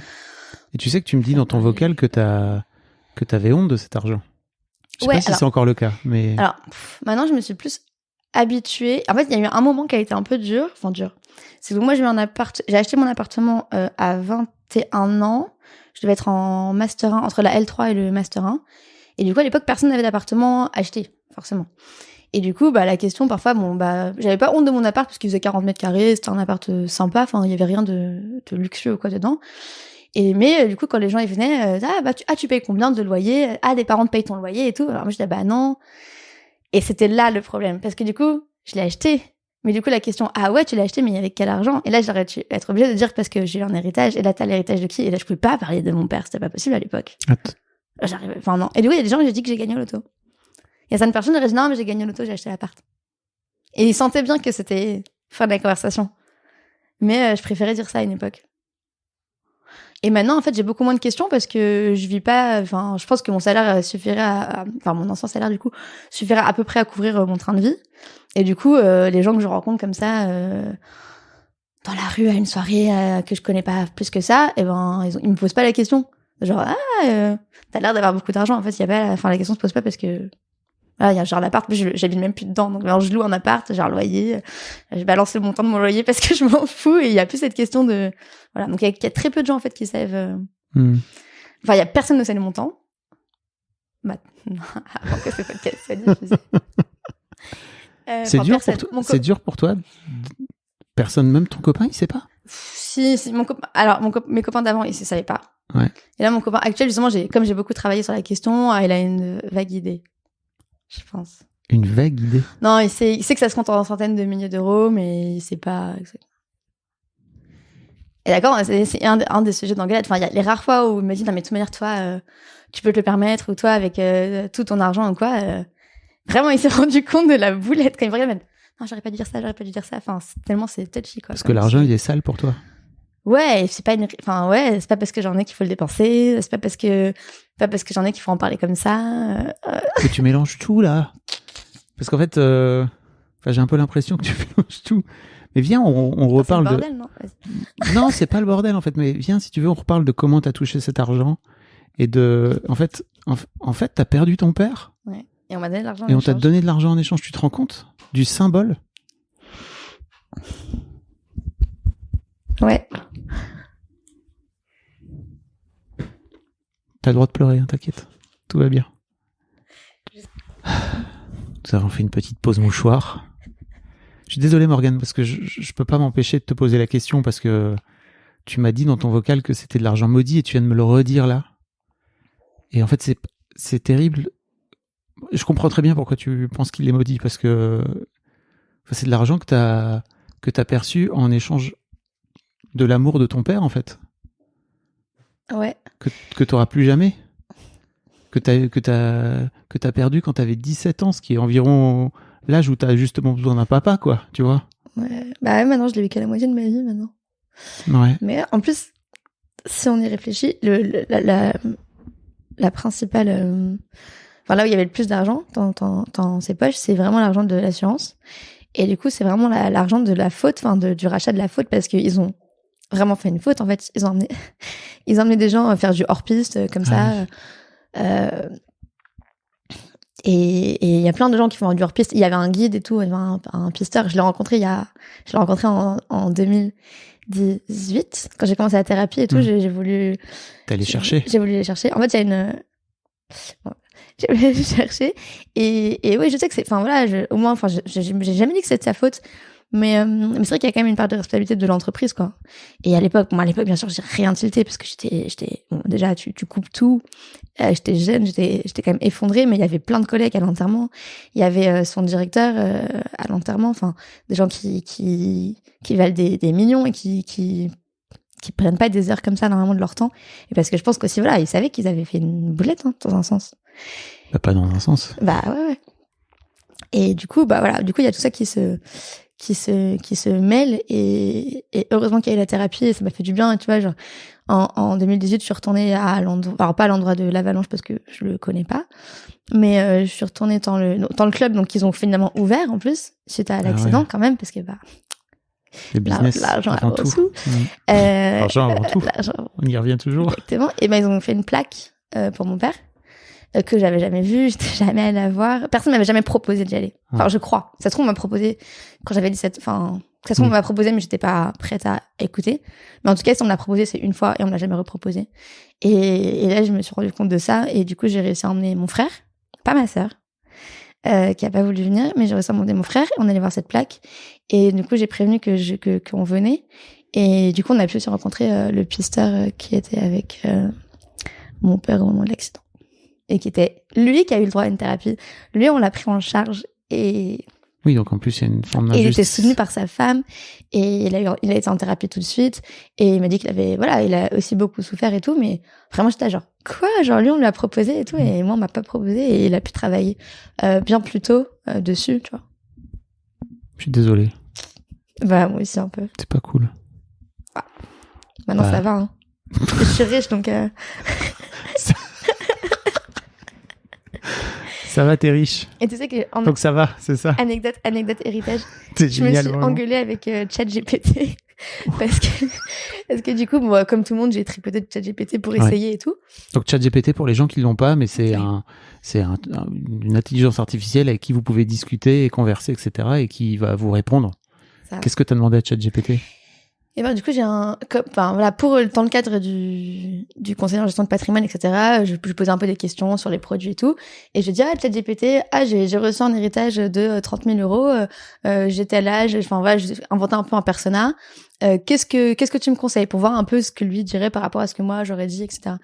Et tu sais que tu me dis dans ton vocal que t'avais honte de cet argent. Je sais pas si c'est encore le cas, mais. Alors, maintenant, je me suis plus habituée. En fait, il y a eu un moment qui a été un peu dur. C'est que moi, j'ai acheté mon appartement à 21 ans. Je devais être en master 1, entre la L3 et le master 1. Et du coup, à l'époque, personne n'avait d'appartement acheté, forcément. Et du coup, la question, parfois, j'avais pas honte de mon appart parce qu'il faisait 40 mètres carrés, c'était un appart sympa, enfin, il y avait rien de luxueux, quoi, dedans. Mais du coup, quand les gens, ils venaient, tu payes combien de loyer? Ah, des parents te payent ton loyer et tout. Alors moi, je disais, bah non. Et c'était là le problème. Parce que du coup, je l'ai acheté. Mais du coup, la question, ah ouais, tu l'as acheté, mais avec quel argent? Et là, j'aurais dû être obligée de dire parce que j'ai eu un héritage. Et là, t'as l'héritage de qui? Et là, je pouvais pas parler de mon père. C'était pas possible à l'époque. Non. Et du coup, il y a des gens qui ont dit que j'ai gagné au loto. Il y a certaines personnes qui ont dit, non, mais j'ai gagné au loto, j'ai acheté l'appart. Et ils sentaient bien que c'était fin de la conversation. Mais je préférais dire ça à une époque. Et maintenant, en fait, j'ai beaucoup moins de questions parce que je vis pas, je pense que mon salaire suffirait mon ancien salaire, du coup, suffirait à peu près à couvrir mon train de vie. Et du coup, les gens que je rencontre comme ça, dans la rue, à une soirée, que je connais pas plus que ça, ils me posent pas la question. Genre, t'as l'air d'avoir beaucoup d'argent. En fait, la question se pose pas parce que, il y a genre l'appart, j'habite même plus dedans. Donc, alors, je loue un appart, j'ai un loyer, je balance le montant de mon loyer parce que je m'en fous et il y a plus cette question de, voilà. Donc, il y a très peu de gens, en fait, qui savent, il y a personne ne sait le montant. Avant que ce podcast soit diffusé. C'est dur pour toi? Personne, même ton copain, il sait pas? Si, mon copain, alors, mes copains d'avant, ils ne savaient pas. Ouais. Et là, mon copain actuel, justement, comme j'ai beaucoup travaillé sur la question, il a une vague idée. Je pense. Une vague idée? Non, il sait que ça se compte en centaines de milliers d'euros, mais il sait pas exactement. Et d'accord, c'est un des sujets d'engueulade. Enfin, il y a les rares fois où il me dit, non, mais de toute manière, toi, tu peux te le permettre, ou toi, avec tout ton argent ou quoi. Vraiment, il s'est rendu compte de la boulette quand il me regarde. Non, j'aurais pas dû dire ça. Enfin, tellement c'est touchy, quoi. Parce que l'argent, il est sale pour toi. Ouais, c'est pas c'est pas parce que j'en ai qu'il faut le dépenser, c'est pas parce que j'en ai qu'il faut en parler comme ça. Que tu mélanges tout, là. Parce qu'en fait, j'ai un peu l'impression que tu mélanges tout. Mais viens, on reparle de... C'est le bordel, non? Non, c'est pas le bordel, en fait. Mais viens, si tu veux, on reparle de comment t'as touché cet argent. Et de... En fait, t'as perdu ton père. Ouais. Et on m'a donné de l'argent en échange. Et on échange. t'a donné de l'argent en échange. Tu te rends compte du symbole? Ouais. T'as le droit de pleurer, hein, t'inquiète. Tout va bien. Nous avons fait une petite pause mouchoir. Je suis désolé, Morgane, parce que je peux pas m'empêcher de te poser la question parce que tu m'as dit dans ton vocal que c'était de l'argent maudit et tu viens de me le redire là. Et en fait, c'est terrible. Je comprends très bien pourquoi tu penses qu'il est maudit parce que c'est de l'argent que t'as perçu en échange de l'amour de ton père, en fait. Ouais. Que t'auras plus jamais. Que t'as perdu quand t'avais 17 ans, ce qui est environ l'âge où t'as justement besoin d'un papa, quoi, tu vois. Ouais. Bah ouais, maintenant, je l'ai vécu à la moitié de ma vie, maintenant. Ouais. Mais en plus, si on y réfléchit, la principale... Enfin, là où il y avait le plus d'argent dans ses poches, c'est vraiment l'argent de l'assurance. Et du coup, c'est vraiment l'argent de la faute, enfin, du rachat de la faute, parce qu'ils ont vraiment fait une faute, en fait. Ils ont emmené des gens faire du hors-piste, comme ça. Oui. Et il y a plein de gens qui font du hors-piste. Il y avait un guide et tout, il y avait un pisteur. Je l'ai rencontré en 2018, quand j'ai commencé la thérapie et tout. J'ai voulu... T'es allé chercher. J'ai voulu les chercher. En fait, il y a une... Bon, j'ai voulu les chercher. Et oui, je sais que c'est... Enfin, voilà, au moins, enfin, j'ai jamais dit que c'était de sa faute. Mais c'est vrai qu'il y a quand même une part de responsabilité de l'entreprise, quoi. Et à l'époque, bien sûr, j'ai rien tilté parce que j'étais bon, déjà, tu coupes tout. J'étais jeune, j'étais quand même effondrée, mais il y avait plein de collègues à l'enterrement. Il y avait son directeur à l'enterrement, enfin, des gens qui valent des millions et qui prennent pas des heures comme ça normalement de leur temps. Et parce que je pense qu'aussi, voilà, ils savaient qu'ils avaient fait une boulette, hein, dans un sens. Bah, pas dans un sens. Bah, ouais. Et du coup, bah voilà, il y a tout ça qui se mêle et heureusement qu'il y a eu la thérapie et ça m'a fait du bien. Et tu vois, genre, en 2018, je suis retournée à l'endroit, alors pas à l'endroit de l'Avalanche parce que je le connais pas, mais je suis retournée dans le club, donc ils ont finalement ouvert en plus, suite à l'accident, quand même, parce que bah, le business, l'argent avant avant tout. tout. L'argent avant tout. On y revient toujours. Exactement. Et ben ils ont fait une plaque pour mon père. Que j'avais jamais vu, j'étais jamais allée la voir. Personne m'avait jamais proposé d'y aller. Enfin, je crois. Ça se trouve, on m'a proposé quand j'avais 17, enfin, ça se trouve, on m'a proposé, mais j'étais pas prête à écouter. Mais en tout cas, si on me l'a proposé, c'est une fois et on me l'a jamais reproposé. Et là, je me suis rendu compte de ça. Et du coup, j'ai réussi à emmener mon frère, pas ma sœur, qui a pas voulu venir, mais j'ai réussi à emmener mon frère et on allait voir cette plaque. Et du coup, j'ai prévenu qu'on venait. Et du coup, on a pu se rencontrer le pisteur qui était avec mon père au moment de l'accident. Et qui était lui qui a eu le droit à une thérapie. Lui, on l'a pris en charge et... Oui, donc en plus, il y a une forme d'injustice. Il était soutenu par sa femme et il a été en thérapie tout de suite et il m'a dit qu'il avait, voilà, il a aussi beaucoup souffert et tout, mais vraiment, j'étais genre, quoi? Genre, lui, on lui a proposé et tout et moi, on m'a pas proposé et il a pu travailler bien plus tôt dessus, tu vois. Je suis désolé. Bah, moi aussi, un peu. C'est pas cool. Ah. Maintenant, ça va, hein. Je suis riche, donc... Ça va, t'es riche. Et tu sais que donc ça va, c'est ça. Anecdote héritage. Je me suis engueulée avec ChatGPT parce que du coup, moi, comme tout le monde, j'ai tripoté de ChatGPT pour essayer et tout. Donc ChatGPT, pour les gens qui l'ont pas, mais c'est une intelligence artificielle avec qui vous pouvez discuter et converser, etc. et qui va vous répondre. Qu'est-ce que tu as demandé à ChatGPT? Et ben du coup, dans le cadre du conseil en gestion de patrimoine, etc., je posais un peu des questions sur les produits et tout. Et je dis, ChatGPT, j'ai reçu un héritage de 30 000 euros, j'étais à l'âge, enfin voilà, j'ai inventé un peu un persona. Qu'est-ce que tu me conseilles pour voir un peu ce que lui dirait par rapport à ce que moi j'aurais dit, etc.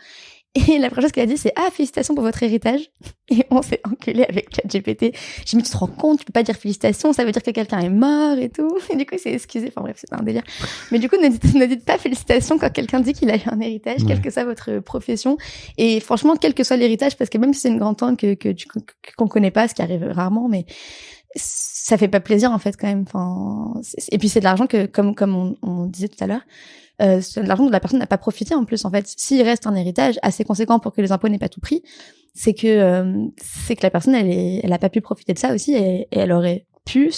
Et la première chose qu'elle a dit, c'est « félicitations pour votre héritage ». Et on s'est engueulé avec ChatGPT. J'ai dit « tu te rends compte, tu peux pas dire félicitations, ça veut dire que quelqu'un est mort et tout ». Et du coup, il s'est excusé. Enfin bref, c'était un délire. Mais du coup, ne dites pas félicitations quand quelqu'un dit qu'il a eu un héritage, quelle que soit votre profession. Et franchement, quel que soit l'héritage, parce que même si c'est une grand-tante qu'on connaît pas, ce qui arrive rarement, mais ça fait pas plaisir en fait quand même. Enfin, et puis c'est de l'argent que, comme on disait tout à l'heure, c'est de l'argent dont la personne n'a pas profité en plus en fait. S'il reste un héritage assez conséquent pour que les impôts n'aient pas tout pris, c'est que la personne elle a pas pu profiter de ça aussi et elle aurait pu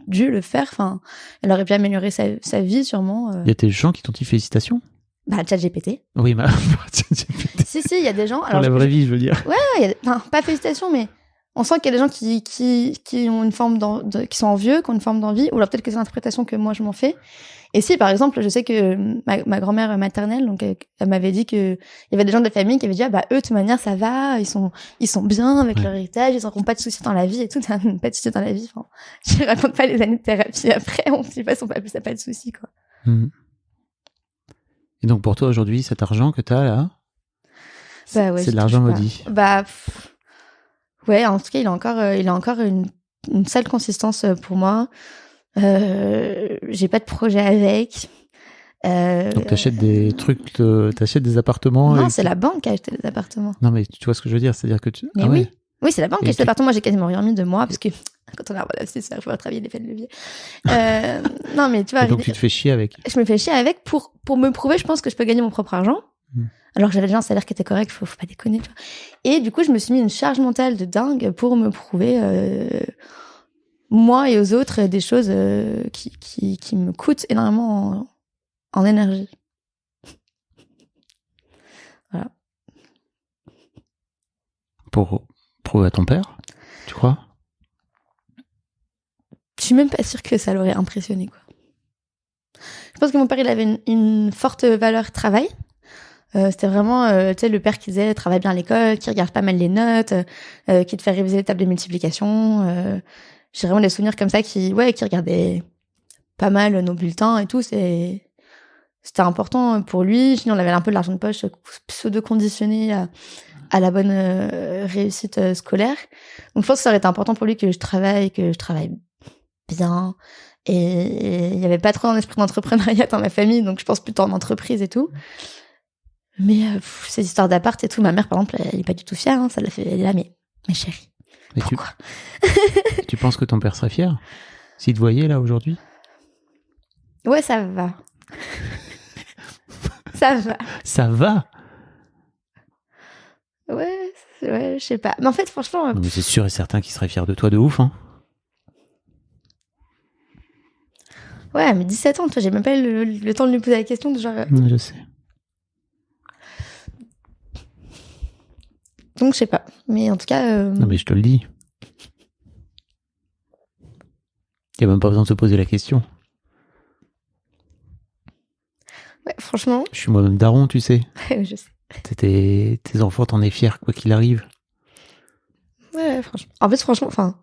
dû le faire. Enfin, elle aurait pu améliorer sa vie sûrement. Il y a des gens qui t'ont dit félicitations. Bah ChatGPT. Oui, ChatGPT. Si il y a des gens. Dans la vraie vie, je veux dire. Ouais, pas félicitations mais. On sent qu'il y a des gens qui ont une forme qui sont envieux, qui ont une forme d'envie, ou alors peut-être que c'est l'interprétation que moi je m'en fais. Et si, par exemple, je sais que ma grand-mère maternelle, donc, elle m'avait dit que il y avait des gens de la famille qui avaient dit, eux, de toute manière, ça va, ils sont bien avec leur héritage, ils n'auront pas de soucis dans la vie et tout, pas de soucis dans la vie. Enfin, je raconte pas les années de thérapie après, on se dit pas, ça pas de soucis, quoi. Et donc, pour toi, aujourd'hui, cet argent que t'as, là, c'est de l'argent maudit. Ouais, en tout cas, il a encore une sale consistance pour moi. J'ai pas de projet avec. Donc t'achètes des trucs, t'achètes des appartements. Non, c'est la banque qui a acheté les appartements. Non, mais tu vois ce que je veux dire, c'est-à-dire que tu. Mais oui, c'est la banque qui a acheté les appartements. Moi, j'ai quasiment rien mis de moi parce que Quand on a un bon investisseur, il faut travailler l'effet de levier. Non, mais tu vois. Et donc, tu te fais chier avec. Je me fais chier avec pour me prouver, je pense que je peux gagner mon propre argent. Alors que j'avais déjà un salaire qui était correct, faut pas déconner, tu vois. Et du coup, je me suis mis une charge mentale de dingue pour me prouver, moi et aux autres, des choses qui me coûtent énormément en énergie. Voilà. Pour prouver à ton père, tu crois? Je suis même pas sûre que ça l'aurait impressionné, quoi. Je pense que mon père, il avait une forte valeur travail. C'était vraiment, tu sais, le père qui disait travaille bien à l'école, qui regarde pas mal les notes, qui te fait réviser les tables de multiplication. J'ai vraiment des souvenirs comme ça qui regardaient pas mal nos bulletins et tout. C'était important pour lui. Sinon, on avait un peu de l'argent de poche pseudo-conditionné à la bonne réussite scolaire. Donc, je pense que ça aurait été important pour lui que je travaille bien. Et il y avait pas trop un esprit d'entrepreneuriat dans ma famille, donc je pense plutôt en entreprise et tout. Mais ces histoires d'appart et tout, ma mère, par exemple, elle est pas du tout fière. Hein, ça l'a fait. Elle est là, mais chérie, pourquoi? Tu penses que ton père serait fier s'il te voyait là aujourd'hui? Ouais, ça va. Ça va. Ça va? Ouais, je sais pas. Mais en fait, franchement... Mais c'est sûr et certain qu'il serait fier de toi de ouf, hein. Ouais, mais 17 ans, toi, j'ai même pas eu le temps de lui poser la question de genre... Je sais. Donc, je sais pas. Mais en tout cas... Non, mais je te le dis. Il n'y a même pas besoin de se poser la question. Ouais, franchement... Je suis moi-même daron, tu sais. Je sais. Tes enfants, t'en es fier, quoi qu'il arrive. Ouais, franchement. En fait, franchement, enfin...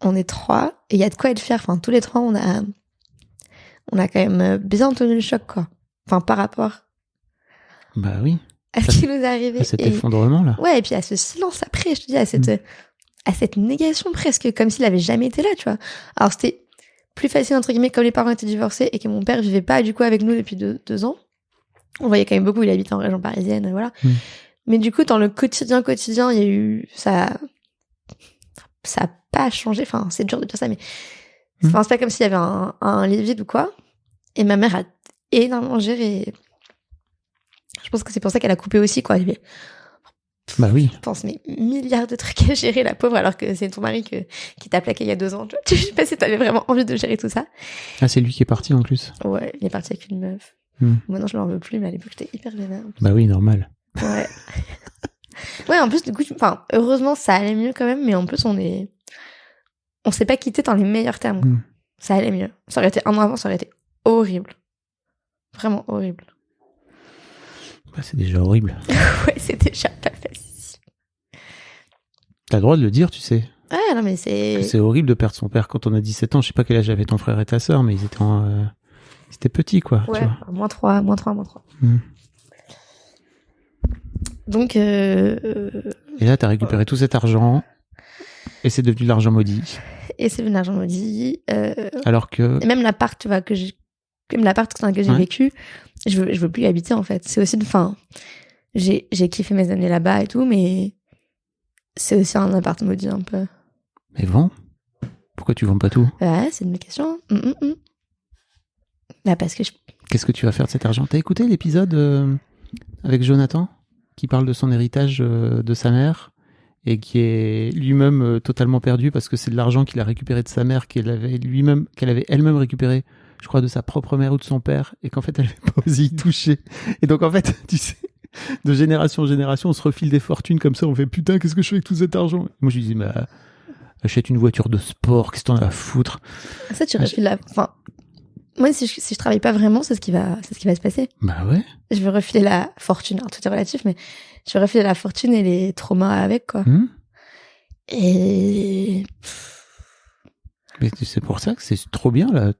On est 3, et il y a de quoi être fier. Enfin, tous les 3, on a quand même bien tenu le choc, quoi. Enfin, par rapport... Bah oui. À ce qui nous est arrivé. À cet effondrement, là. Ouais, et puis à ce silence après, je te dis, à cette négation presque, comme s'il avait jamais été là, tu vois. Alors, c'était plus facile, entre guillemets, comme les parents étaient divorcés et que mon père vivait pas, du coup, avec nous depuis 2 ans. On voyait quand même beaucoup, il habitait en région parisienne, voilà. Mais du coup, dans le quotidien, il y a eu... Ça a pas changé. Enfin, c'est dur de dire ça, mais... Enfin, c'est pas comme s'il y avait un lit vide ou quoi. Et ma mère a énormément géré... Je pense que c'est pour ça qu'elle a coupé aussi, quoi. Bah oui. Je pense, mais milliards de trucs à gérer, la pauvre, alors que c'est ton mari qui t'a plaqué il y a 2 ans. Je sais pas si t'avais vraiment envie de gérer tout ça. Ah, c'est lui qui est parti en plus. Ouais, il est parti avec une meuf. Maintenant, je l'en veux plus, mais à l'époque, j'étais hyper vénère. Bah oui, normal. Ouais. Ouais, en plus, du coup, enfin, heureusement, ça allait mieux quand même, mais en plus, on s'est pas quitté dans les meilleurs termes. Ça allait mieux. Ça aurait été 1 an avant, ça aurait été horrible. Vraiment horrible. Bah, c'est déjà horrible. Ouais, c'est déjà pas facile. T'as le droit de le dire, tu sais. Ouais, non, mais c'est horrible de perdre son père quand on a 17 ans. Je sais pas quel âge avaient ton frère et ta sœur, mais ils étaient petits, quoi. Ouais, tu vois. -3. Donc... Et là, t'as récupéré tout cet argent et c'est devenu de l'argent maudit. Et c'est devenu de l'argent maudit. Alors que... Et même l'appart, tu vois, même l'appart dans lequel j'ai vécu, je veux plus y habiter, en fait. C'est aussi... Enfin, j'ai kiffé mes années là-bas et tout, mais c'est aussi un appart maudit, un peu. Mais vends. Pourquoi tu vends pas tout? Ouais, c'est une bonne question. Bah, parce que Qu'est-ce que tu vas faire de cet argent? T'as écouté l'épisode avec Jonathan qui parle de son héritage de sa mère et qui est lui-même totalement perdu parce que c'est de l'argent qu'il a récupéré de sa mère qu'elle avait elle-même récupéré, je crois, de sa propre mère ou de son père, et qu'en fait elle n'avait pas osé y toucher. Et donc en fait, tu sais, de génération en génération, on se refile des fortunes comme ça, on fait putain, qu'est-ce que je fais avec tout cet argent? Moi je lui dis, bah, achète une voiture de sport, qu'est-ce que t'en as à foutre? Ça, tu refiles la... Enfin, moi, si je travaille pas vraiment, c'est ce qui va se passer. Bah ouais. Je vais refiler la fortune. Alors, tout est relatif, mais je vais refiler la fortune et les traumas avec, quoi. Et... Mais c'est pour ça que c'est trop bien, là.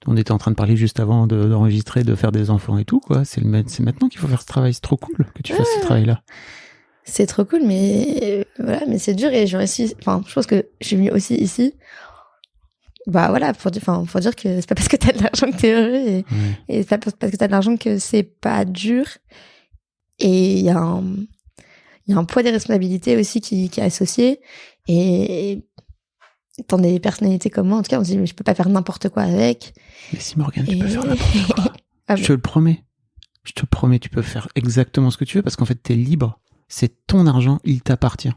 On était en train de parler juste avant d'enregistrer, de faire des enfants et tout, quoi. C'est maintenant qu'il faut faire ce travail. C'est trop cool que tu fasses ce travail-là. C'est trop cool, mais voilà, mais c'est dur et j'ai réussi. Enfin, je pense que je suis venue aussi ici. Bah voilà, pour dire que c'est pas parce que t'as de l'argent que t'es heureux et c'est pas parce que t'as de l'argent que c'est pas dur. Et il y a un poids des responsabilités aussi qui est associé. Et étant des personnalités comme moi, en tout cas, on se dit, mais je peux pas faire n'importe quoi avec. Mais si Morgane, tu peux faire n'importe quoi. Ah Je te le promets. Je te promets, tu peux faire exactement ce que tu veux parce qu'en fait, t'es libre. C'est ton argent, il t'appartient.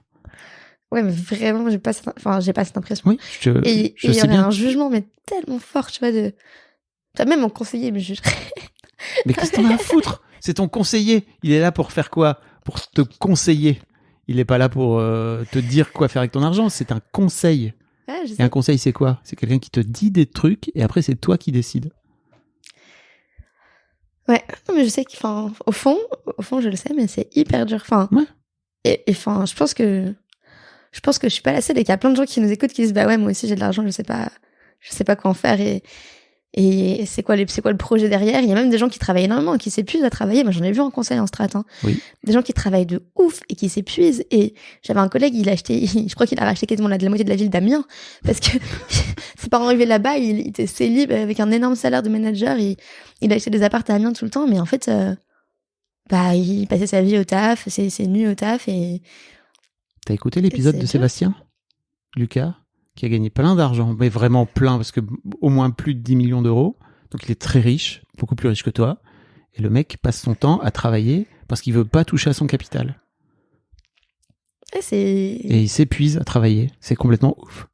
Ouais, mais vraiment, j'ai pas cette impression. Oui, je Et il y sais aurait bien. un jugement, mais tellement fort, tu vois, même mon conseiller me jugerait. Mais qu'est-ce que t'en as à foutre ? C'est ton conseiller. Il est là pour faire quoi ? Pour te conseiller. Il est pas là pour te dire quoi faire avec ton argent. C'est un conseil. Ouais, je Et sais. un conseil, c'est quoi ? C'est quelqu'un qui te dit des trucs et après, c'est toi qui décides. Ouais, non, mais je sais au fond, je le sais, mais c'est hyper dur. Ouais. Et je pense que je suis pas la seule et qu'il y a plein de gens qui nous écoutent qui disent, bah ouais, moi aussi j'ai de l'argent, je sais pas quoi en faire et c'est quoi le projet derrière. Il y a même des gens qui travaillent énormément, qui s'épuisent à travailler. Moi, j'en ai vu en conseil en strat, hein. Oui. Des gens qui travaillent de ouf et qui s'épuisent. Et j'avais un collègue, je crois qu'il a racheté quasiment la moitié de la ville d'Amiens parce que ses parents arrivaient là-bas, il était célib avec un énorme salaire de manager. Il a acheté des apparts à Amiens tout le temps, mais en fait, il passait sa vie au taf, ses nuits au taf et. T'as écouté l'épisode c'est de dur. Sébastien Lucas, qui a gagné plein d'argent, mais vraiment plein, parce que au moins plus de 10 millions d'euros. Donc il est très riche, beaucoup plus riche que toi. Et le mec passe son temps à travailler parce qu'il veut pas toucher à son capital. Et il s'épuise à travailler. C'est complètement ouf.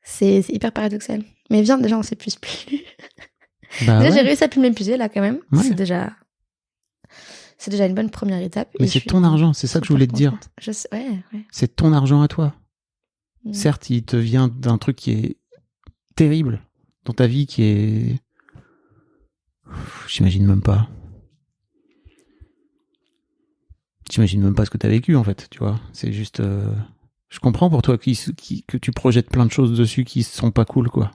C'est hyper paradoxal. Mais viens, déjà, on s'épuise plus. Bah Déjà, ouais. j'ai réussi à plus m'épuiser, là, quand même. Ouais. C'est déjà une bonne première étape. Mais Et c'est je suis ton argent, c'est ça que je voulais te dire. contente. Je sais, ouais. C'est ton argent à toi. Mm. Certes, il te vient d'un truc qui est terrible dans ta vie, qui est... J'imagine même pas. J'imagine même pas ce que t'as vécu, en fait, tu vois. C'est juste... Je comprends pour toi que tu projettes plein de choses dessus qui sont pas cool, quoi.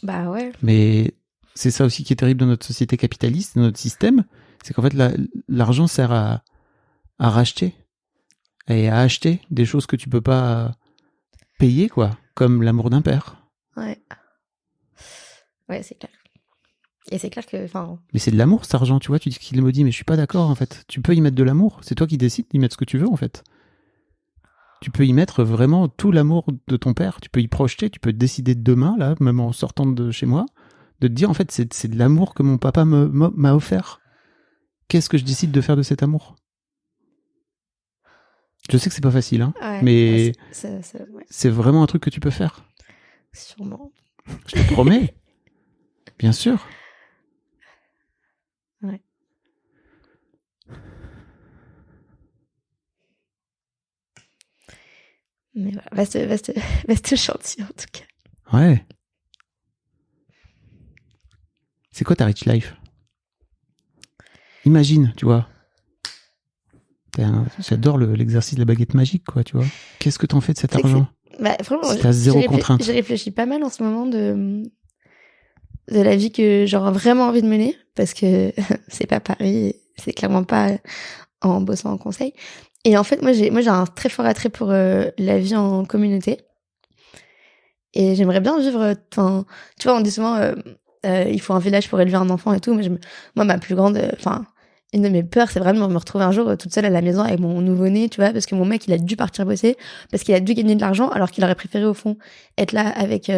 Bah ouais. Mais c'est ça aussi qui est terrible dans notre société capitaliste, dans notre système, c'est qu'en fait, l'argent sert à racheter et à acheter des choses que tu peux pas payer, quoi, comme l'amour d'un père. Ouais. Ouais, c'est clair. Et c'est clair que, Mais c'est de l'amour, cet argent, tu vois. Tu dis qu'il est maudit, mais je suis pas d'accord, en fait. Tu peux y mettre de l'amour. C'est toi qui décides d'y mettre ce que tu veux, en fait. Tu peux y mettre vraiment tout l'amour de ton père. Tu peux y projeter. Tu peux décider demain, là, même en sortant de chez moi, de te dire, en fait, c'est de l'amour que mon papa m'a offert. Qu'est-ce que je décide de faire de cet amour ? Je sais que c'est pas facile, hein, ouais, mais ouais, c'est vraiment un truc que tu peux faire. sûrement. Je te promets. Bien sûr. Ouais. Mais voilà, vaste chantier, en tout cas. Ouais. C'est quoi ta rich life ? Imagine, tu vois. J'adore l'exercice de la baguette magique, quoi, tu vois. Qu'est-ce que t'en fais de cet argent ? Franchement, Si t'as zéro contrainte. J'ai réfléchi pas mal en ce moment de la vie que j'aurais vraiment envie de mener, parce que c'est pas Paris, c'est clairement pas en bossant en conseil. Et en fait, moi j'ai un très fort attrait pour la vie en communauté. Et j'aimerais bien vivre, tu vois, on dit souvent, il faut un village pour élever un enfant et tout. Moi, ma plus grande, une de mes peurs, c'est vraiment de me retrouver un jour toute seule à la maison avec mon nouveau-né, tu vois, parce que mon mec, il a dû partir bosser, parce qu'il a dû gagner de l'argent, alors qu'il aurait préféré, au fond, être là avec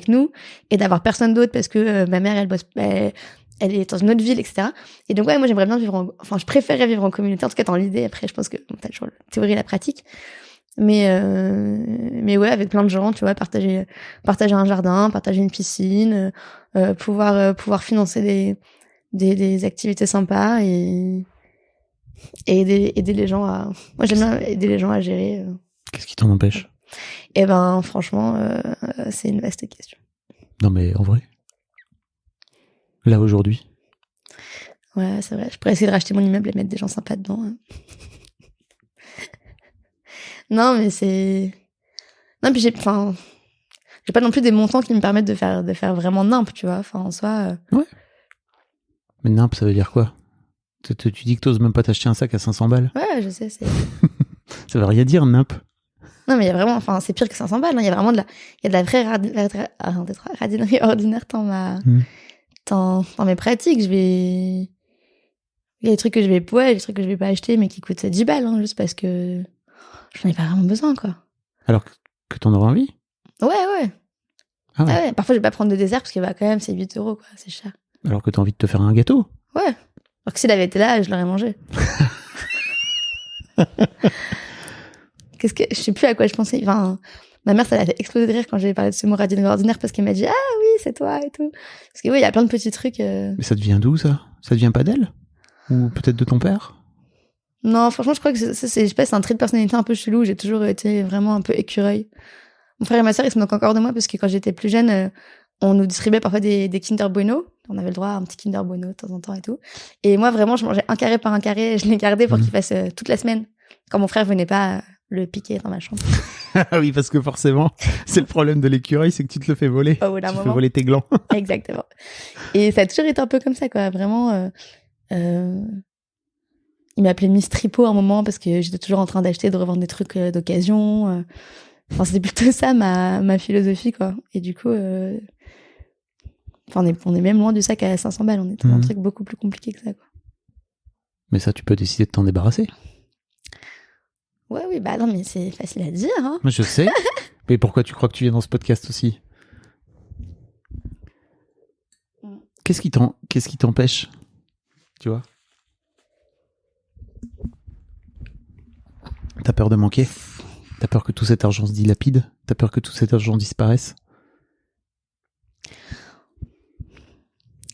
nous, et d'avoir personne d'autre, parce que ma mère, elle bosse, elle est dans une autre ville, etc. Et donc, ouais, moi, j'aimerais bien je préférerais vivre en communauté, en tout cas dans l'idée. Après, je pense que t'as toujours la théorie et la pratique. Mais ouais, avec plein de gens, tu vois, partager un jardin, partager une piscine, pouvoir financer des activités sympas et aider les gens moi j'aime bien aider les gens à gérer. Qu'est-ce qui t'en empêche ? Et ben franchement, c'est une vaste question. Non mais en vrai. Là aujourd'hui. Ouais, c'est vrai. Je pourrais essayer de racheter mon immeuble et mettre des gens sympas dedans. Hein. Non, mais non, puis j'ai pas non plus des montants qui me permettent de faire vraiment nimp, tu vois. En soi. Ouais. Mais nimp, ça veut dire quoi ? Tu dis que t'oses même pas t'acheter un sac à 500 balles ? Ouais, je sais, c'est... Ça veut rien dire, nimp. Non, mais il y a vraiment... c'est pire que 500 balles. Hein. Il y a vraiment il y a de la vraie radinerie ordinaire dans mes pratiques. Il y a des trucs que je vais pas acheter, mais qui coûtent 10 balles, hein, juste parce que j'en ai pas vraiment besoin, quoi. Alors que t'en auras envie? Ouais. Ah ouais. Ah ouais. Parfois, je vais pas prendre de dessert parce que bah, quand même, c'est 8 €, quoi. C'est cher. Alors que t'as envie de te faire un gâteau? Ouais. Alors que s'il avait été là, je l'aurais mangé. Je sais plus à quoi je pensais. Enfin, ma mère, ça l'a fait exploser de rire quand j'ai parlé de ce mot radio ordinaire parce qu'elle m'a dit, ah oui, c'est toi et tout. Parce que oui, il y a plein de petits trucs. Mais ça devient d'où, ça? Ça devient pas d'elle? Ou peut-être de ton père? Non, franchement, je crois que je sais pas, c'est un trait de personnalité un peu chelou. J'ai toujours été vraiment un peu écureuil. Mon frère et ma sœur, ils se moquent encore de moi parce que quand j'étais plus jeune, on nous distribuait parfois des Kinder Bueno. On avait le droit à un petit Kinder Bueno de temps en temps et tout. Et moi, vraiment, je mangeais un carré par un carré. Je les gardais pour qu'il fasse toute la semaine. Quand mon frère venait pas le piquer dans ma chambre. Ah oui, parce que forcément, c'est le problème de l'écureuil, c'est que tu te le fais voler. Au bout d'un Tu te moment. fais voler tes glands. Exactement. Et ça a toujours été un peu comme ça, quoi. Vraiment, il m'appelait Miss Tripot à un moment parce que j'étais toujours en train d'acheter, de revendre des trucs d'occasion. Enfin, c'était plutôt ça ma philosophie, quoi. Et du coup, on est même loin du sac à 500 balles. On est dans un truc beaucoup plus compliqué que ça, quoi. Mais ça, tu peux décider de t'en débarrasser. Ouais, oui, bah non, mais c'est facile à dire, hein. Moi, je sais. Mais pourquoi tu crois que tu viens dans ce podcast aussi? Qu'est-ce qui t'empêche? Tu vois? T'as peur de manquer? T'as peur que tout cet argent se dilapide? T'as peur que tout cet argent disparaisse?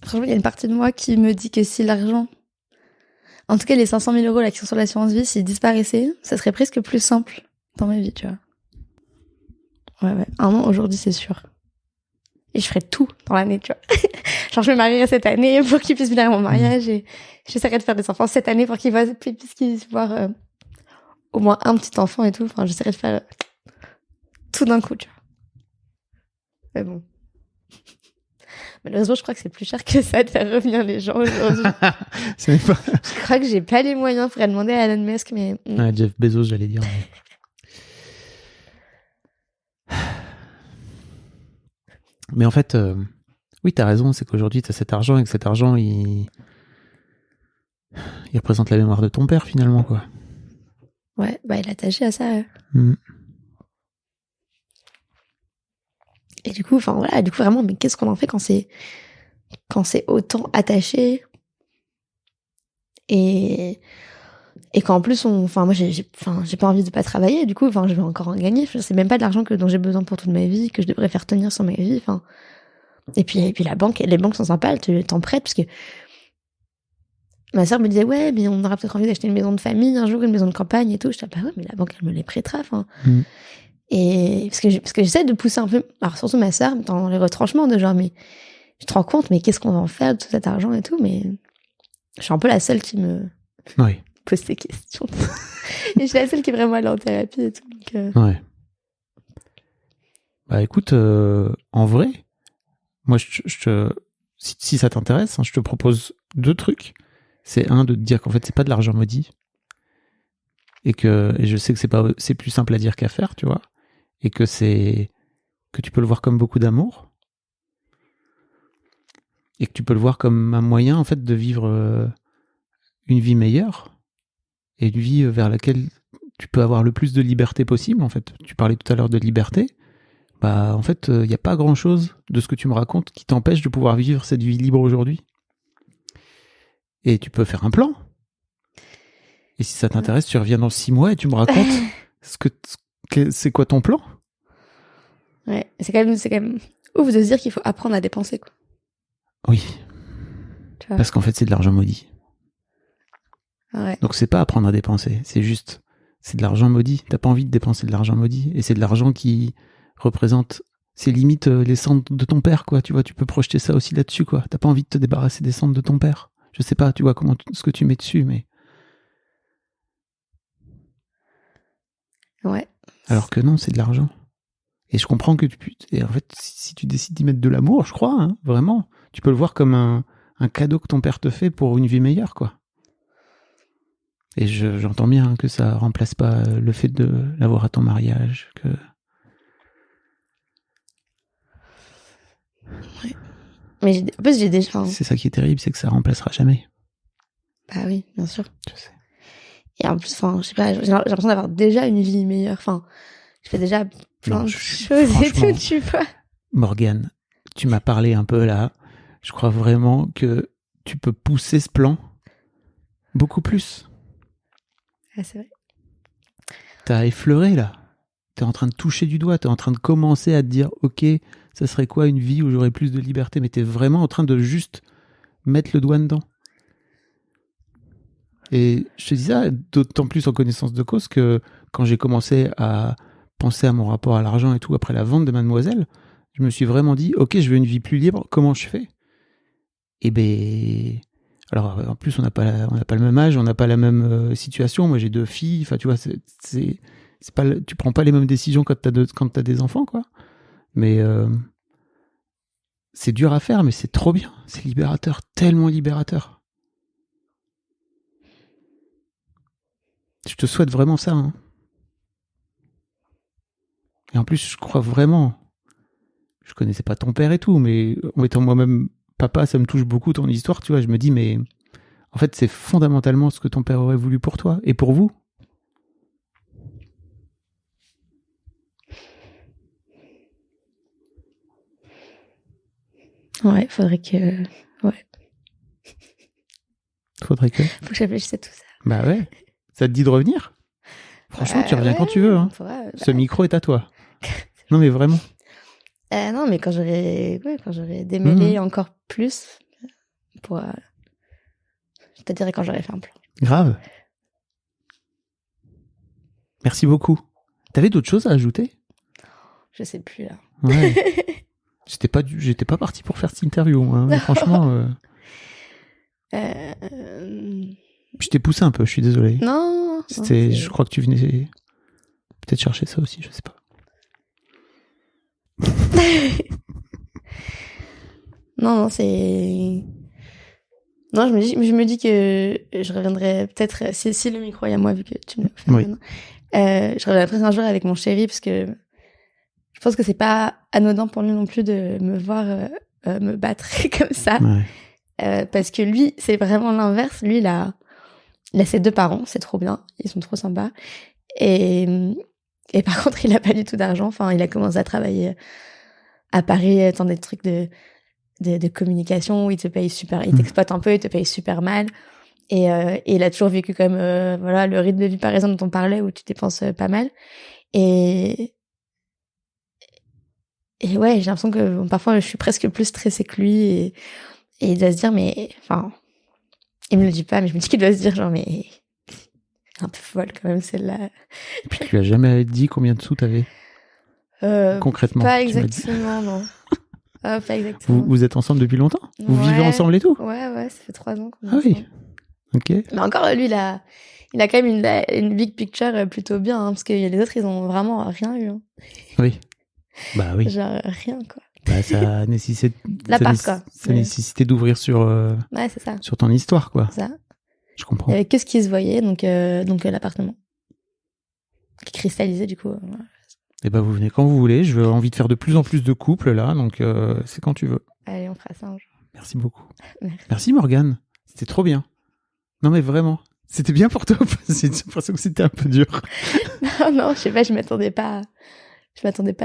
Franchement, il y a une partie de moi qui me dit que si l'argent... En tout cas, les 500 000 € là qui sont sur l'assurance vie, s'ils disparaissaient, ça serait presque plus simple dans ma vie, tu vois. Ouais. Un an, aujourd'hui, c'est sûr. Et je ferais tout dans l'année, tu vois. Genre, je me marierais cette année pour qu'ils puissent venir à mon mariage et j'essaierais de faire des enfants cette année pour qu'ils puissent voir au moins un petit enfant et tout. Enfin, j'essaierais de faire tout d'un coup, tu vois. Mais bon. Malheureusement, je crois que c'est plus cher que ça de faire revenir les gens aujourd'hui. Je crois que j'ai pas les moyens. Faudrait demander à Elon Musk, mais... Ouais, Jeff Bezos, j'allais dire. Mais en fait, oui, t'as raison, c'est qu'aujourd'hui, t'as cet argent et que cet argent, il représente la mémoire de ton père, finalement, quoi. Ouais, bah il est attaché à ça. Et du coup, vraiment, mais qu'est-ce qu'on en fait quand c'est autant attaché et qu'en plus moi j'ai pas envie de pas travailler, du coup, je vais encore en gagner. C'est même pas de l'argent dont j'ai besoin pour toute ma vie, que je devrais faire tenir sur ma vie. Et puis les banques sont sympas, elles t'en prêtent parce que ma sœur me disait ouais, mais on aura peut-être envie d'acheter une maison de famille un jour, une maison de campagne et tout. Je disais bah ouais, mais la banque elle me les prêtera. Et parce que j'essaie de pousser un peu, alors surtout ma sœur, dans les retranchements de genre, mais je te rends compte, mais qu'est-ce qu'on va en faire de tout cet argent et tout, mais je suis un peu la seule qui me pose ces questions. Et je suis la seule qui est vraiment allée en thérapie et tout. Donc, Ouais. Bah écoute, en vrai, moi, si ça t'intéresse, hein, je te propose 2 trucs. C'est un, de te dire qu'en fait, c'est pas de l'argent maudit. Et je sais que c'est plus simple à dire qu'à faire, tu vois. Et que tu peux le voir comme beaucoup d'amour. Et que tu peux le voir comme un moyen, en fait, de vivre une vie meilleure. Et une vie vers laquelle tu peux avoir le plus de liberté possible, en fait. Tu parlais tout à l'heure de liberté. Bah, en fait, il n'y a pas grand-chose de ce que tu me racontes qui t'empêche de pouvoir vivre cette vie libre aujourd'hui. Et tu peux faire un plan. Et si ça t'intéresse, tu reviens dans 6 mois et tu me racontes c'est quoi ton plan? Ouais, c'est quand même ouf de se dire qu'il faut apprendre à dépenser, quoi. Oui. Parce qu'en fait, c'est de l'argent maudit. Ouais. Donc, c'est pas apprendre à dépenser. C'est de l'argent maudit. T'as pas envie de dépenser de l'argent maudit. Et c'est de l'argent qui représente, c'est limite les cendres de ton père, quoi. Tu vois, tu peux projeter ça aussi là-dessus, quoi. T'as pas envie de te débarrasser des cendres de ton père. Je sais pas, tu vois, ce que tu mets dessus, mais... Ouais. Alors que non, c'est de l'argent. Et je comprends que et en fait, si tu décides d'y mettre de l'amour, je crois, hein, vraiment, tu peux le voir comme un cadeau que ton père te fait pour une vie meilleure, quoi. Et j'entends bien que ça remplace pas le fait de l'avoir à ton mariage, que... Ouais. Mais en plus, j'ai déjà... C'est ça qui est terrible, c'est que ça remplacera jamais. Bah oui, bien sûr. Je sais. Et en plus, enfin, je sais pas, j'ai l'impression d'avoir déjà une vie meilleure. Enfin, je fais déjà plein de choses et tout, tu vois. Morgane, tu m'as parlé un peu là. Je crois vraiment que tu peux pousser ce plan beaucoup plus. Ah, c'est vrai. T'as effleuré là. T'es en train de toucher du doigt. T'es en train de commencer à te dire, ok, ça serait quoi une vie où j'aurais plus de liberté? Mais t'es vraiment en train de juste mettre le doigt dedans. Et je te dis ça d'autant plus en connaissance de cause que quand j'ai commencé à penser à mon rapport à l'argent et tout après la vente de Mademoiselle, je me suis vraiment dit, ok, je veux une vie plus libre, comment je fais? Et ben, alors en plus on n'a pas le même âge, on n'a pas la même situation. Moi j'ai 2 filles, enfin tu vois, c'est pas, tu prends pas les mêmes décisions quand t'as des enfants, quoi. Mais c'est dur à faire, mais c'est trop bien, c'est libérateur, tellement libérateur. Je te souhaite vraiment ça, hein. Et en plus, je crois vraiment, je connaissais pas ton père et tout, mais en étant moi-même papa, ça me touche beaucoup ton histoire, tu vois. Je me dis, mais en fait, c'est fondamentalement ce que ton père aurait voulu pour toi et pour vous. Ouais, faudrait que... Ouais. Faudrait que... Faut que je réfléchisse à tout ça. Bah ouais. Ça te dit de revenir? Franchement, tu reviens quand tu veux, hein. Ce micro est à toi. Non, mais vraiment. Non, mais quand j'aurais démêlé encore plus, je te dirais quand j'aurais fait un plan. Grave. Merci beaucoup. T'avais d'autres choses à ajouter? Je sais plus, là. Ouais. J'étais pas parti pour faire cette interview, hein. Mais franchement. Je t'ai poussé un peu, je suis désolé. Non. Je crois que tu venais peut-être chercher ça aussi, je sais pas. Non, c'est... Non, je me dis que je reviendrai peut-être, si le micro est à moi, vu que tu me l'as fait maintenant, je reviendrai peut-être un jour avec mon chéri, parce que je pense que c'est pas anodin pour lui non plus de me voir me battre comme ça. Ouais. Parce que lui, c'est vraiment l'inverse. Lui, il a ses 2 parents, c'est trop bien, ils sont trop sympas. Et par contre, il a pas du tout d'argent. Enfin, il a commencé à travailler à Paris dans des trucs de communication où il t'exploite un peu, il te paye super mal. Et il a toujours vécu comme voilà, le rythme de vie parisien dont on parlait, où tu dépenses pas mal. Et ouais, j'ai l'impression que parfois je suis presque plus stressée que lui, et il doit se dire, mais enfin, il me le dit pas, mais je me dis qu'il doit se dire genre, mais un peu folle quand même celle-là. Et puis tu lui as jamais dit combien de sous t'avais concrètement? Pas exactement, non. Pas exactement. Vous êtes ensemble depuis longtemps? Vous vivez ensemble et tout? Ouais, ça fait 3 ans qu'on est ensemble. Oui. Ok. Mais encore, lui, il a quand même une big picture plutôt bien, hein, parce que les autres, ils ont vraiment rien eu. Hein. Oui. Bah oui. Genre rien, quoi. Bah, ça nécessitait d'ouvrir sur ouais, c'est ça. Sur ton histoire, quoi. Ça. Je comprends. Il y avait que ce qui se voyait, donc l'appartement qui cristallisait du coup. Et bah vous venez quand vous voulez. J'ai envie de faire de plus en plus de couples là, donc c'est quand tu veux. Allez, on fera ça un jour. Merci beaucoup. Merci Morgane. C'était trop bien. Non mais vraiment, c'était bien pour toi. J'ai l'impression que c'était un peu dur. non, je sais pas, je m'attendais pas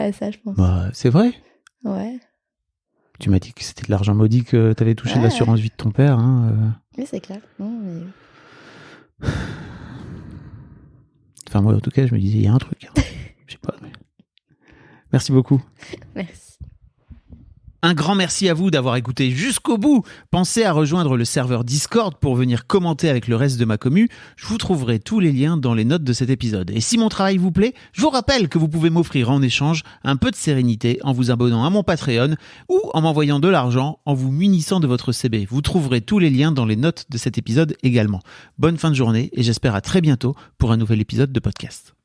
à ça, je pense. Bah c'est vrai. Ouais. Tu m'as dit que c'était de l'argent maudit que t'avais touché de l'assurance vie de ton père. Hein, Oui, c'est clair. Non, mais... Enfin, moi, en tout cas, je me disais, il y a un truc. Hein. Je sais pas. Mais... Merci beaucoup. Merci. Un grand merci à vous d'avoir écouté jusqu'au bout. Pensez à rejoindre le serveur Discord pour venir commenter avec le reste de ma commu. Je vous trouverai tous les liens dans les notes de cet épisode. Et si mon travail vous plaît, je vous rappelle que vous pouvez m'offrir en échange un peu de sérénité en vous abonnant à mon Patreon ou en m'envoyant de l'argent en vous munissant de votre CB. Vous trouverez tous les liens dans les notes de cet épisode également. Bonne fin de journée et j'espère à très bientôt pour un nouvel épisode de podcast.